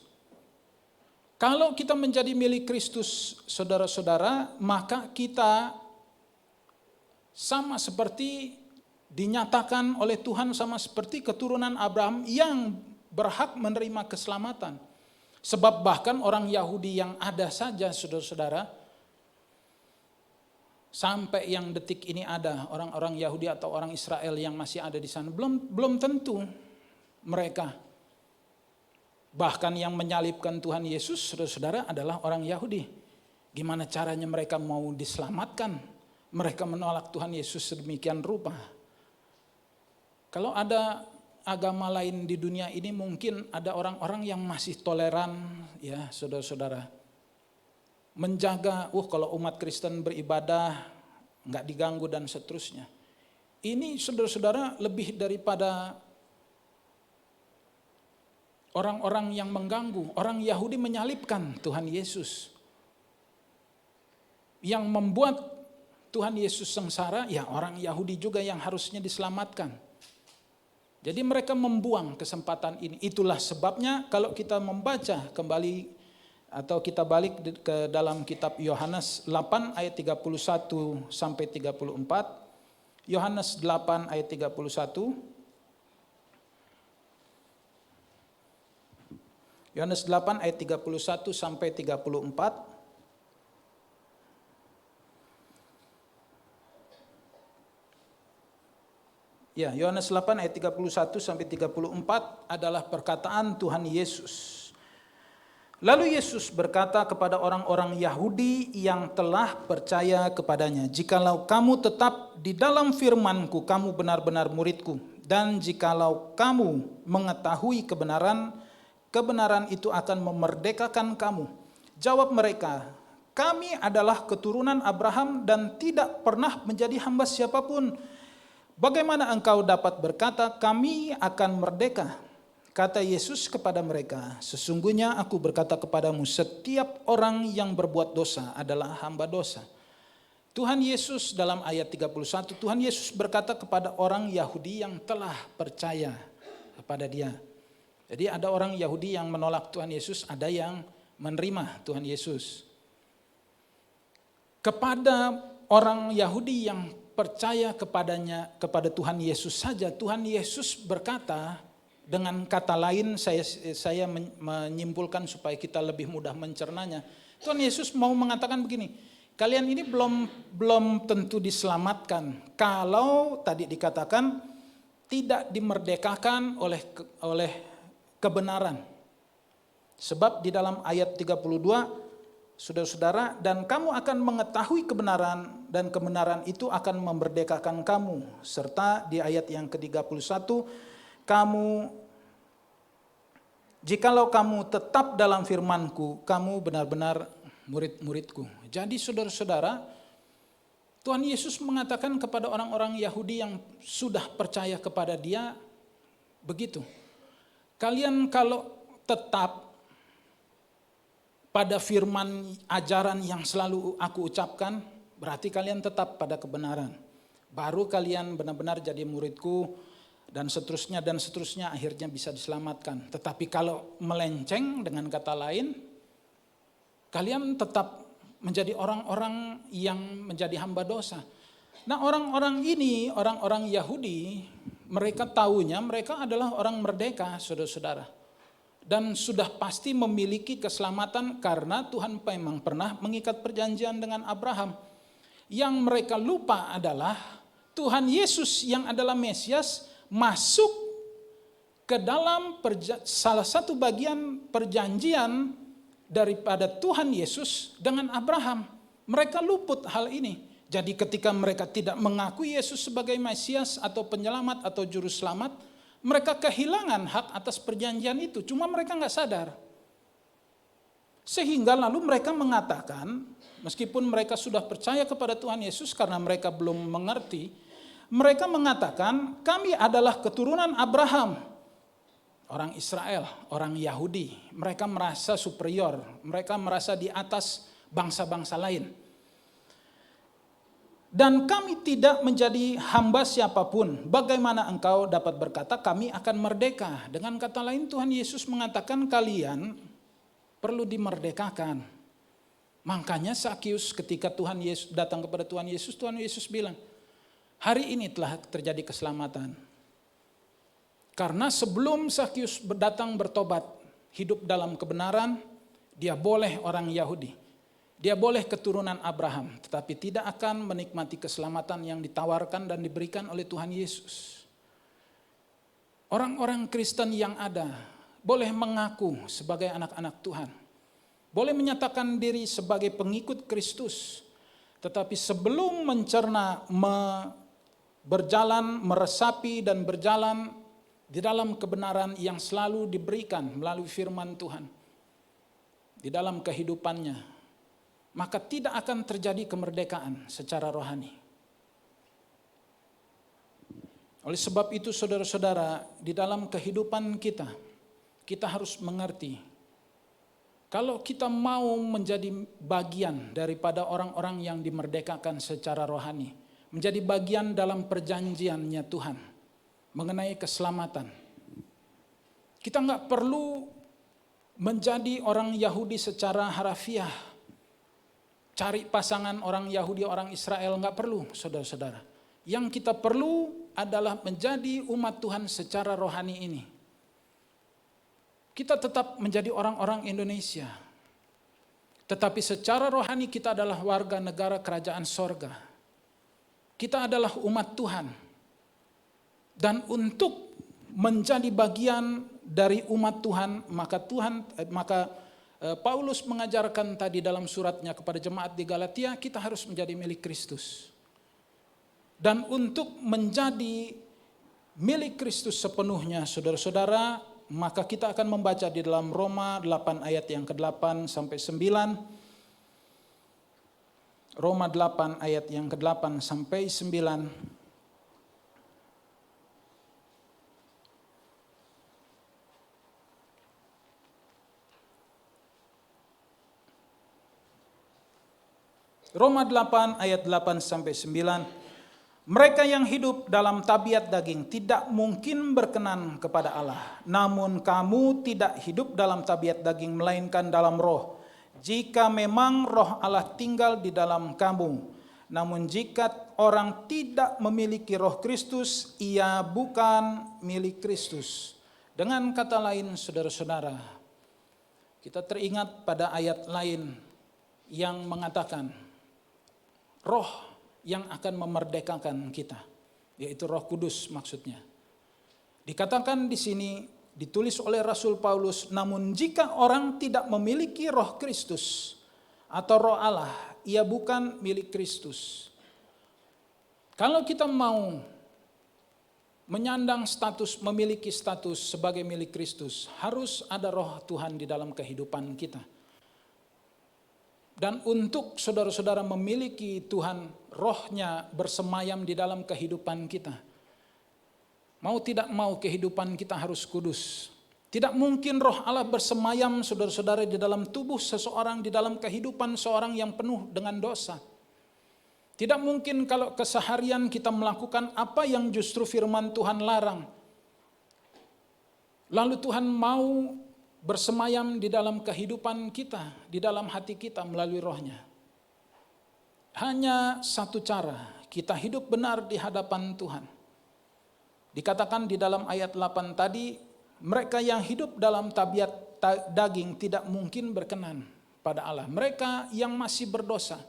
Kalau kita menjadi milik Kristus, saudara-saudara, maka kita sama seperti dinyatakan oleh Tuhan, sama seperti keturunan Abraham yang berhak menerima keselamatan. Sebab bahkan orang Yahudi yang ada saja, saudara-saudara, sampai yang detik ini ada orang-orang Yahudi atau orang Israel yang masih ada di sana, belum tentu mereka. Bahkan yang menyalibkan Tuhan Yesus, saudara-saudara, adalah orang Yahudi. Gimana caranya mereka mau diselamatkan? Mereka menolak Tuhan Yesus sedemikian rupa. Kalau ada agama lain di dunia ini, mungkin ada orang-orang yang masih toleran, ya saudara-saudara. Menjaga, kalau umat Kristen beribadah, nggak diganggu dan seterusnya. Ini saudara-saudara lebih daripada orang-orang yang mengganggu. Orang Yahudi menyalibkan Tuhan Yesus. Yang membuat Tuhan Yesus sengsara, ya orang Yahudi juga yang harusnya diselamatkan. Jadi mereka membuang kesempatan ini. Itulah sebabnya kalau kita membaca kembali atau kita balik ke dalam kitab Yohanes 8 ayat 31 sampai 34. Yohanes 8 ayat 31. Yohanes 8 ayat 31 sampai 34. Ya, Yohanes 8 ayat 31 sampai 34 adalah perkataan Tuhan Yesus. Lalu Yesus berkata kepada orang-orang Yahudi yang telah percaya kepadanya, "Jikalau kamu tetap di dalam firman-Ku, kamu benar-benar murid-Ku. Dan jikalau kamu mengetahui kebenaran, kebenaran itu akan memerdekakan kamu." Jawab mereka, "Kami adalah keturunan Abraham dan tidak pernah menjadi hamba siapapun. Bagaimana engkau dapat berkata, kami akan merdeka?" Kata Yesus kepada mereka, "Sesungguhnya aku berkata kepadamu, setiap orang yang berbuat dosa adalah hamba dosa." Tuhan Yesus dalam ayat 31, Tuhan Yesus berkata kepada orang Yahudi yang telah percaya kepada Dia. Jadi ada orang Yahudi yang menolak Tuhan Yesus, ada yang menerima Tuhan Yesus. Kepada orang Yahudi yang percaya kepada Tuhan Yesus saja, Tuhan Yesus berkata, dengan kata lain saya menyimpulkan supaya kita lebih mudah mencernanya. Tuhan Yesus mau mengatakan begini, kalian ini belum tentu diselamatkan kalau tadi dikatakan tidak dimerdekakan oleh kebenaran. Sebab di dalam ayat 32, saudara-saudara, dan kamu akan mengetahui kebenaran dan kebenaran itu akan memerdekakan kamu. Serta di ayat yang ke-31, jikalau kamu tetap dalam firman-Ku, kamu benar-benar murid-murid-Ku. Jadi saudara-saudara, Tuhan Yesus mengatakan kepada orang-orang Yahudi yang sudah percaya kepada Dia, begitu. Kalian kalau tetap pada firman ajaran yang selalu aku ucapkan, berarti kalian tetap pada kebenaran. Baru kalian benar-benar jadi murid-Ku dan seterusnya akhirnya bisa diselamatkan. Tetapi kalau melenceng, dengan kata lain, kalian tetap menjadi orang-orang yang menjadi hamba dosa. Nah, orang-orang ini, orang-orang Yahudi, mereka tahunya mereka adalah orang merdeka, saudara-saudara. Dan sudah pasti memiliki keselamatan karena Tuhan memang pernah mengikat perjanjian dengan Abraham. Yang mereka lupa adalah Tuhan Yesus yang adalah Mesias masuk ke dalam salah satu bagian perjanjian daripada Tuhan Yesus dengan Abraham. Mereka luput hal ini. Jadi ketika mereka tidak mengakui Yesus sebagai Mesias atau penyelamat atau juru selamat, mereka kehilangan hak atas perjanjian itu, cuma mereka nggak sadar. Sehingga lalu mereka mengatakan, meskipun mereka sudah percaya kepada Tuhan Yesus karena mereka belum mengerti, mereka mengatakan, kami adalah keturunan Abraham. Orang Israel, orang Yahudi, mereka merasa superior, mereka merasa di atas bangsa-bangsa lain. Dan kami tidak menjadi hamba siapapun. Bagaimana engkau dapat berkata kami akan merdeka? Dengan kata lain Tuhan Yesus mengatakan kalian perlu dimerdekakan. Makanya Sakius ketika Tuhan Yesus datang kepada Tuhan Yesus bilang, hari ini telah terjadi keselamatan. Karena sebelum Sakius datang bertobat, hidup dalam kebenaran, dia boleh orang Yahudi. Dia boleh keturunan Abraham, tetapi tidak akan menikmati keselamatan yang ditawarkan dan diberikan oleh Tuhan Yesus. Orang-orang Kristen yang ada boleh mengaku sebagai anak-anak Tuhan. Boleh menyatakan diri sebagai pengikut Kristus. Tetapi sebelum mencerna, berjalan, meresapi dan berjalan di dalam kebenaran yang selalu diberikan melalui firman Tuhan. Di dalam kehidupannya, maka tidak akan terjadi kemerdekaan secara rohani. Oleh sebab itu saudara-saudara, di dalam kehidupan kita harus mengerti, kalau kita mau menjadi bagian daripada orang-orang yang dimerdekakan secara rohani, menjadi bagian dalam perjanjiannya Tuhan mengenai keselamatan, kita nggak perlu menjadi orang Yahudi secara harafiah, cari pasangan orang Yahudi, orang Israel, nggak perlu saudara-saudara. Yang kita perlu adalah menjadi umat Tuhan secara rohani ini. kita tetap menjadi orang-orang Indonesia. Tetapi secara rohani kita adalah warga negara kerajaan sorga. Kita adalah umat Tuhan. Dan untuk menjadi bagian dari umat Tuhan, maka Paulus mengajarkan tadi dalam suratnya kepada jemaat di Galatia, kita harus menjadi milik Kristus. Dan untuk menjadi milik Kristus sepenuhnya, saudara-saudara, maka kita akan membaca di dalam Roma 8 ayat yang ke-8 sampai 9. Roma 8 ayat yang ke-8 sampai 9. Roma 8 ayat 8 sampai 9. Mereka yang hidup dalam tabiat daging tidak mungkin berkenan kepada Allah. Namun kamu tidak hidup dalam tabiat daging melainkan dalam roh. Jika memang roh Allah tinggal di dalam kamu. Namun jika orang tidak memiliki roh Kristus, ia bukan milik Kristus. Dengan kata lain, saudara-saudara, kita teringat pada ayat lain yang mengatakan roh yang akan memerdekakan kita, yaitu Roh Kudus maksudnya. Dikatakan di sini, ditulis oleh Rasul Paulus, namun jika orang tidak memiliki Roh Kristus atau Roh Allah, ia bukan milik Kristus. Kalau kita mau menyandang status, memiliki status sebagai milik Kristus, harus ada Roh Tuhan di dalam kehidupan kita. Dan untuk saudara-saudara memiliki Tuhan, rohnya bersemayam di dalam kehidupan kita. Mau tidak mau kehidupan kita harus kudus. Tidak mungkin roh Allah bersemayam saudara-saudara di dalam tubuh seseorang, di dalam kehidupan seorang yang penuh dengan dosa. Tidak mungkin kalau keseharian kita melakukan apa yang justru firman Tuhan larang. Lalu Tuhan mau bersemayam di dalam kehidupan kita, di dalam hati kita melalui rohnya. Hanya satu cara, kita hidup benar di hadapan Tuhan. Dikatakan di dalam ayat 8 tadi, mereka yang hidup dalam tabiat daging tidak mungkin berkenan pada Allah. Mereka yang masih berdosa,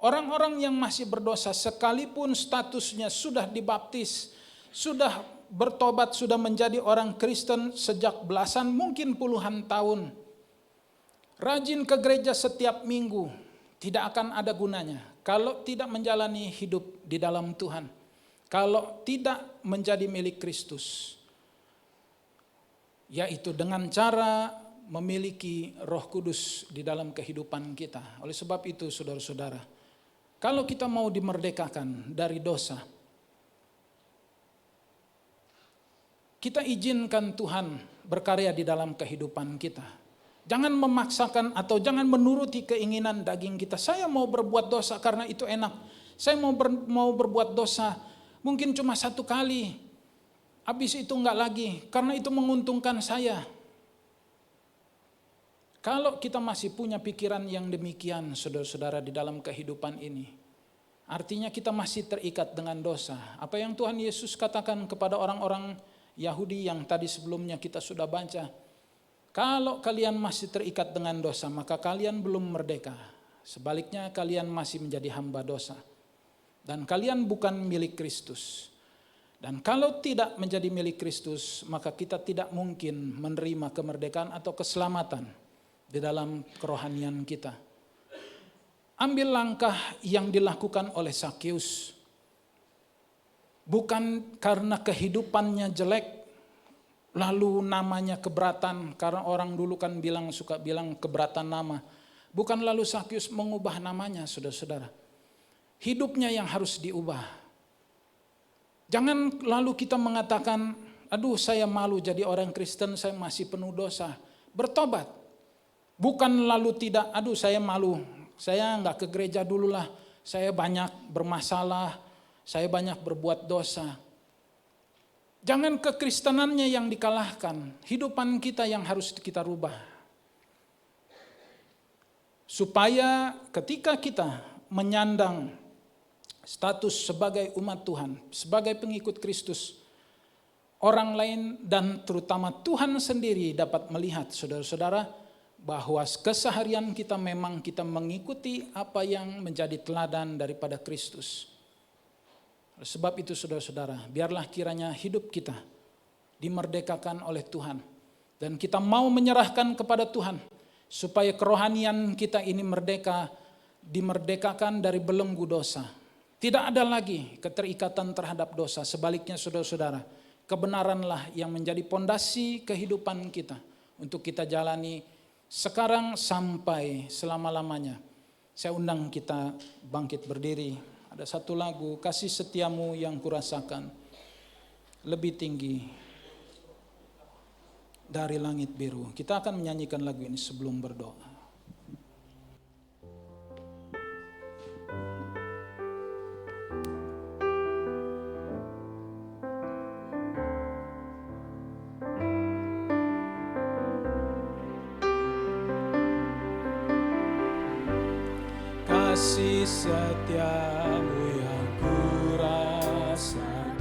orang-orang yang masih berdosa sekalipun statusnya sudah dibaptis, sudah bertobat, sudah menjadi orang Kristen sejak belasan mungkin puluhan tahun, rajin ke gereja setiap minggu, tidak akan ada gunanya kalau tidak menjalani hidup di dalam Tuhan, kalau tidak menjadi milik Kristus, yaitu dengan cara memiliki Roh Kudus di dalam kehidupan kita. Oleh sebab itu saudara-saudara, kalau kita mau dimerdekakan dari dosa, kita izinkan Tuhan berkarya di dalam kehidupan kita. Jangan memaksakan atau jangan menuruti keinginan daging kita. Saya mau berbuat dosa karena itu enak. Saya mau berbuat dosa mungkin cuma satu kali. Habis itu enggak lagi karena itu menguntungkan saya. Kalau kita masih punya pikiran yang demikian saudara-saudara di dalam kehidupan ini, artinya kita masih terikat dengan dosa. Apa yang Tuhan Yesus katakan kepada orang-orang Yahudi yang tadi sebelumnya kita sudah baca. Kalau kalian masih terikat dengan dosa, maka kalian belum merdeka. Sebaliknya kalian masih menjadi hamba dosa. Dan kalian bukan milik Kristus. Dan kalau tidak menjadi milik Kristus, maka kita tidak mungkin menerima kemerdekaan atau keselamatan di dalam kerohanian kita. Ambil langkah yang dilakukan oleh Sakeus. Bukan karena kehidupannya jelek, lalu namanya keberatan, karena orang dulu kan suka bilang keberatan nama. Bukan lalu Sakeus mengubah namanya, saudara-saudara. Hidupnya yang harus diubah. Jangan lalu kita mengatakan, aduh saya malu jadi orang Kristen, saya masih penuh dosa. Bertobat. Bukan lalu tidak, aduh saya malu, saya enggak ke gereja dulu lah, saya banyak bermasalah, saya banyak berbuat dosa. Jangan kekristenannya yang dikalahkan, hidupan kita yang harus kita rubah. Supaya ketika kita menyandang status sebagai umat Tuhan, sebagai pengikut Kristus, orang lain dan terutama Tuhan sendiri dapat melihat saudara-saudara bahwa keseharian kita memang kita mengikuti apa yang menjadi teladan daripada Kristus. Sebab itu saudara-saudara, biarlah kiranya hidup kita dimerdekakan oleh Tuhan. Dan kita mau menyerahkan kepada Tuhan supaya kerohanian kita ini dimerdekakan dari belenggu dosa. Tidak ada lagi keterikatan terhadap dosa. Sebaliknya saudara-saudara, kebenaranlah yang menjadi pondasi kehidupan kita untuk kita jalani sekarang sampai selama-lamanya. Saya undang kita bangkit berdiri. Ada satu lagu, kasih setiamu yang kurasakan lebih tinggi dari langit biru. Kita akan menyanyikan lagu ini sebelum berdoa. Kasih setiamu yang kurasakan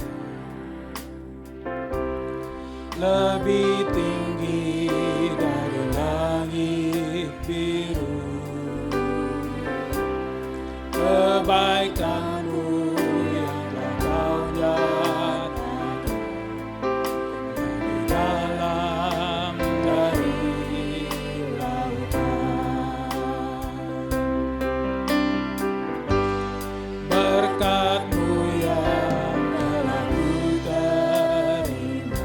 lebih tinggi dari langit biru. Kebaikanmu yang telah kau nyatakan lebih dalam dari lautan. Berkat-Mu yang telah ku terima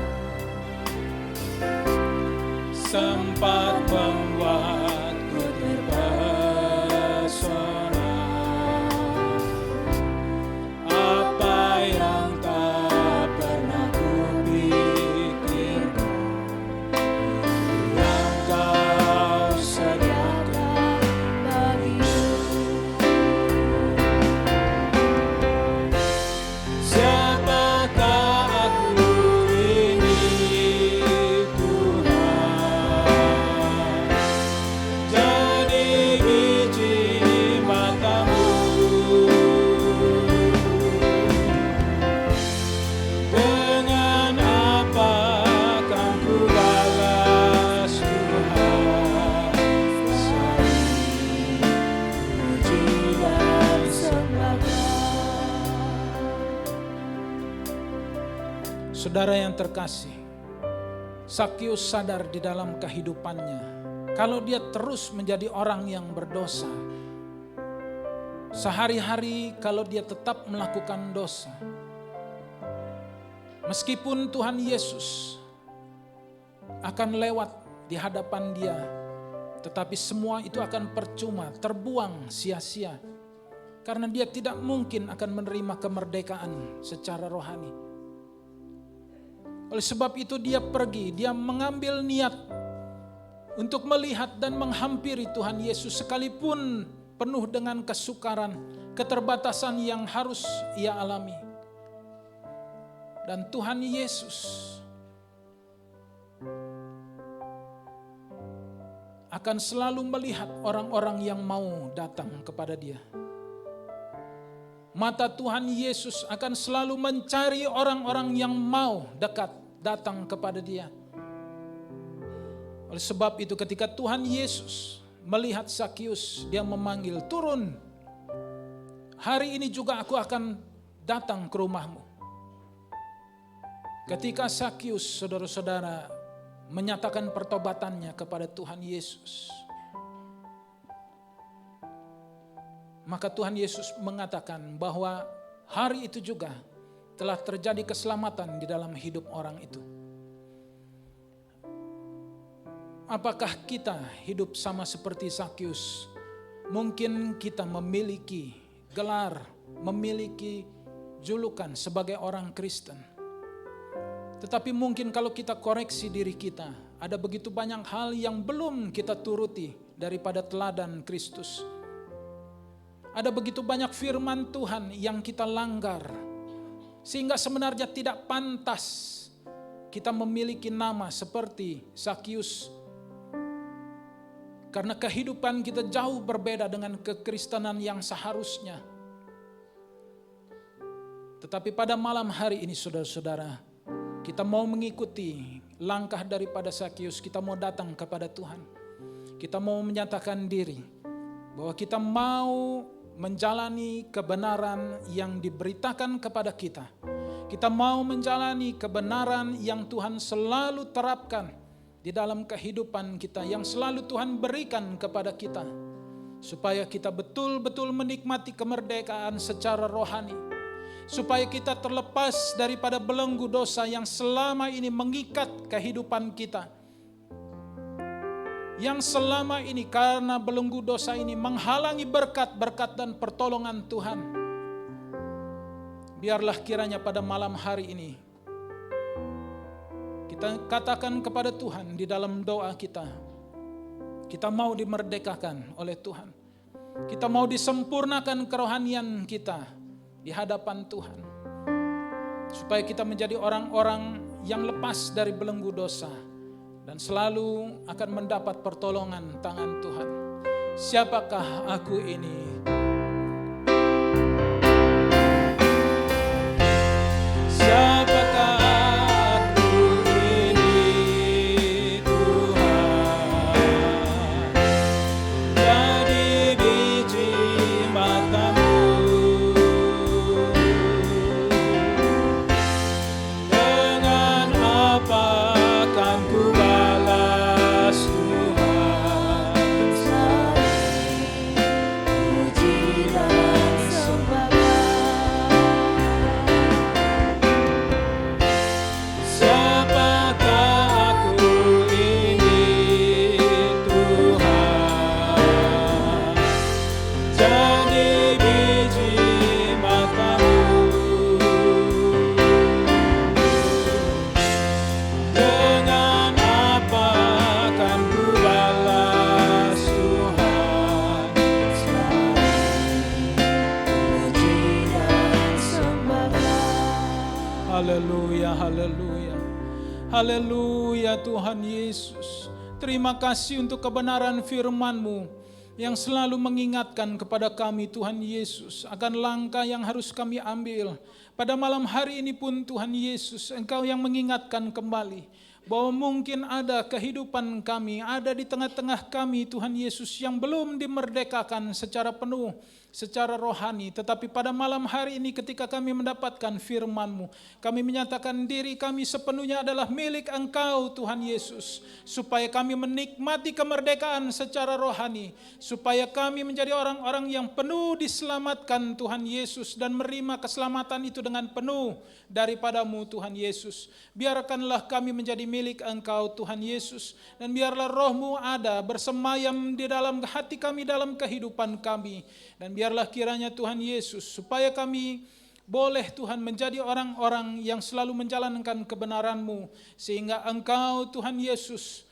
sempat membuatku terpesona. Apa yang tak pernah ku pikirkan, yang kau sediakan bagiku. Siapakah aku ini Tuhan, jadi biji matamu. Dengan apa akan ku balas Tuhan, selain puji dan sembah. Saudara yang terkasih, Sakius sadar di dalam kehidupannya, kalau dia terus menjadi orang yang berdosa, sehari-hari kalau dia tetap melakukan dosa, meskipun Tuhan Yesus akan lewat di hadapan dia, tetapi semua itu akan percuma, terbuang sia-sia, karena dia tidak mungkin akan menerima kemerdekaan secara rohani. Oleh sebab itu dia pergi, dia mengambil niat untuk melihat dan menghampiri Tuhan Yesus sekalipun penuh dengan kesukaran, keterbatasan yang harus ia alami. Dan Tuhan Yesus akan selalu melihat orang-orang yang mau datang kepada dia. Mata Tuhan Yesus akan selalu mencari orang-orang yang mau dekat datang kepada dia. Oleh sebab itu ketika Tuhan Yesus melihat Sakius, dia memanggil, turun. Hari ini juga aku akan datang ke rumahmu. Ketika Sakius, saudara-saudara, menyatakan pertobatannya kepada Tuhan Yesus, maka Tuhan Yesus mengatakan bahwa hari itu juga telah terjadi keselamatan di dalam hidup orang itu. Apakah kita hidup sama seperti Sakius? Mungkin kita memiliki gelar, memiliki julukan sebagai orang Kristen. Tetapi mungkin kalau kita koreksi diri kita, ada begitu banyak hal yang belum kita turuti daripada teladan Kristus. Ada begitu banyak firman Tuhan yang kita langgar, sehingga sebenarnya tidak pantas kita memiliki nama seperti Sakius. Karena kehidupan kita jauh berbeda dengan kekristenan yang seharusnya. Tetapi pada malam hari ini saudara-saudara, Kita mau mengikuti langkah daripada Sakius, kita mau datang kepada Tuhan. Kita mau menyatakan diri bahwa kita mau menjalani kebenaran yang diberitakan kepada kita. Kita mau menjalani kebenaran yang Tuhan selalu terapkan di dalam kehidupan kita, yang selalu Tuhan berikan kepada kita, supaya kita betul-betul menikmati kemerdekaan secara rohani, supaya kita terlepas daripada belenggu dosa yang selama ini mengikat kehidupan kita, yang selama ini karena belenggu dosa ini menghalangi berkat-berkat dan pertolongan Tuhan. Biarlah kiranya pada malam hari ini kita katakan kepada Tuhan di dalam doa kita, kita mau dimerdekakan oleh Tuhan. Kita mau disempurnakan kerohanian kita di hadapan Tuhan, supaya kita menjadi orang-orang yang lepas dari belenggu dosa dan selalu akan mendapat pertolongan tangan Tuhan. Siapakah aku ini? Siapakah aku ini, Tuhan? Jadi biji matamu, dengan apa kan ku balas Tuhan? Puji dan sembah. Siapakah aku ini, Tuhan? Jadi biji matamu, dengan apa kan ku balas Tuhan? Puji dan sembah. Haleluya, haleluya. Haleluya Tuhan Yesus. Terima kasih untuk kebenaran firman-Mu yang selalu mengingatkan kepada kami Tuhan Yesus akan langkah yang harus kami ambil. Pada malam hari ini pun Tuhan Yesus, Engkau yang mengingatkan kembali bahwa mungkin ada kehidupan kami, ada di tengah-tengah kami Tuhan Yesus yang belum dimerdekakan secara penuh, secara rohani. Tetapi pada malam hari ini ketika kami mendapatkan firman-Mu, kami menyatakan diri kami sepenuhnya adalah milik Engkau Tuhan Yesus, supaya kami menikmati kemerdekaan secara rohani, supaya kami menjadi orang-orang yang penuh diselamatkan Tuhan Yesus dan menerima keselamatan itu dengan penuh daripada-Mu Tuhan Yesus. Biarkanlah kami menjadi milik Engkau Tuhan Yesus, dan biarlah Roh-Mu ada bersemayam di dalam hati kami, dalam kehidupan kami. Dan biarlah kiranya Tuhan Yesus, supaya kami boleh Tuhan menjadi orang-orang yang selalu menjalankan kebenaran-Mu, sehingga Engkau Tuhan Yesus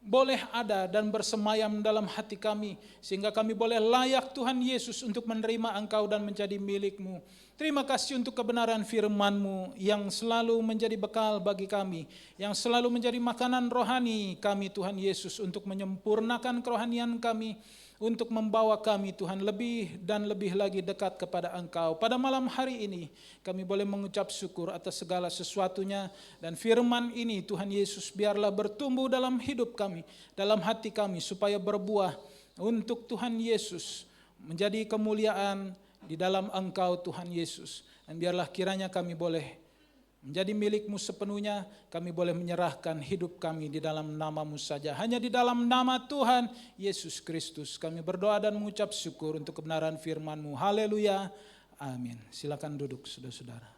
boleh ada dan bersemayam dalam hati kami, sehingga kami boleh layak Tuhan Yesus untuk menerima Engkau dan menjadi milik-Mu. Terima kasih untuk kebenaran firman-Mu yang selalu menjadi bekal bagi kami, yang selalu menjadi makanan rohani kami Tuhan Yesus, untuk menyempurnakan kerohanian kami, untuk membawa kami Tuhan lebih dan lebih lagi dekat kepada Engkau. Pada malam hari ini kami boleh mengucap syukur atas segala sesuatunya, dan firman ini Tuhan Yesus biarlah bertumbuh dalam hidup kami, dalam hati kami, supaya berbuah untuk Tuhan Yesus, menjadi kemuliaan di dalam Engkau Tuhan Yesus. Dan biarlah kiranya kami boleh menjadi milik-Mu sepenuhnya, kami boleh menyerahkan hidup kami di dalam nama-Mu saja. Hanya di dalam nama Tuhan Yesus Kristus kami berdoa dan mengucap syukur untuk kebenaran firman-Mu. Haleluya, amin. Silakan duduk saudara-saudara.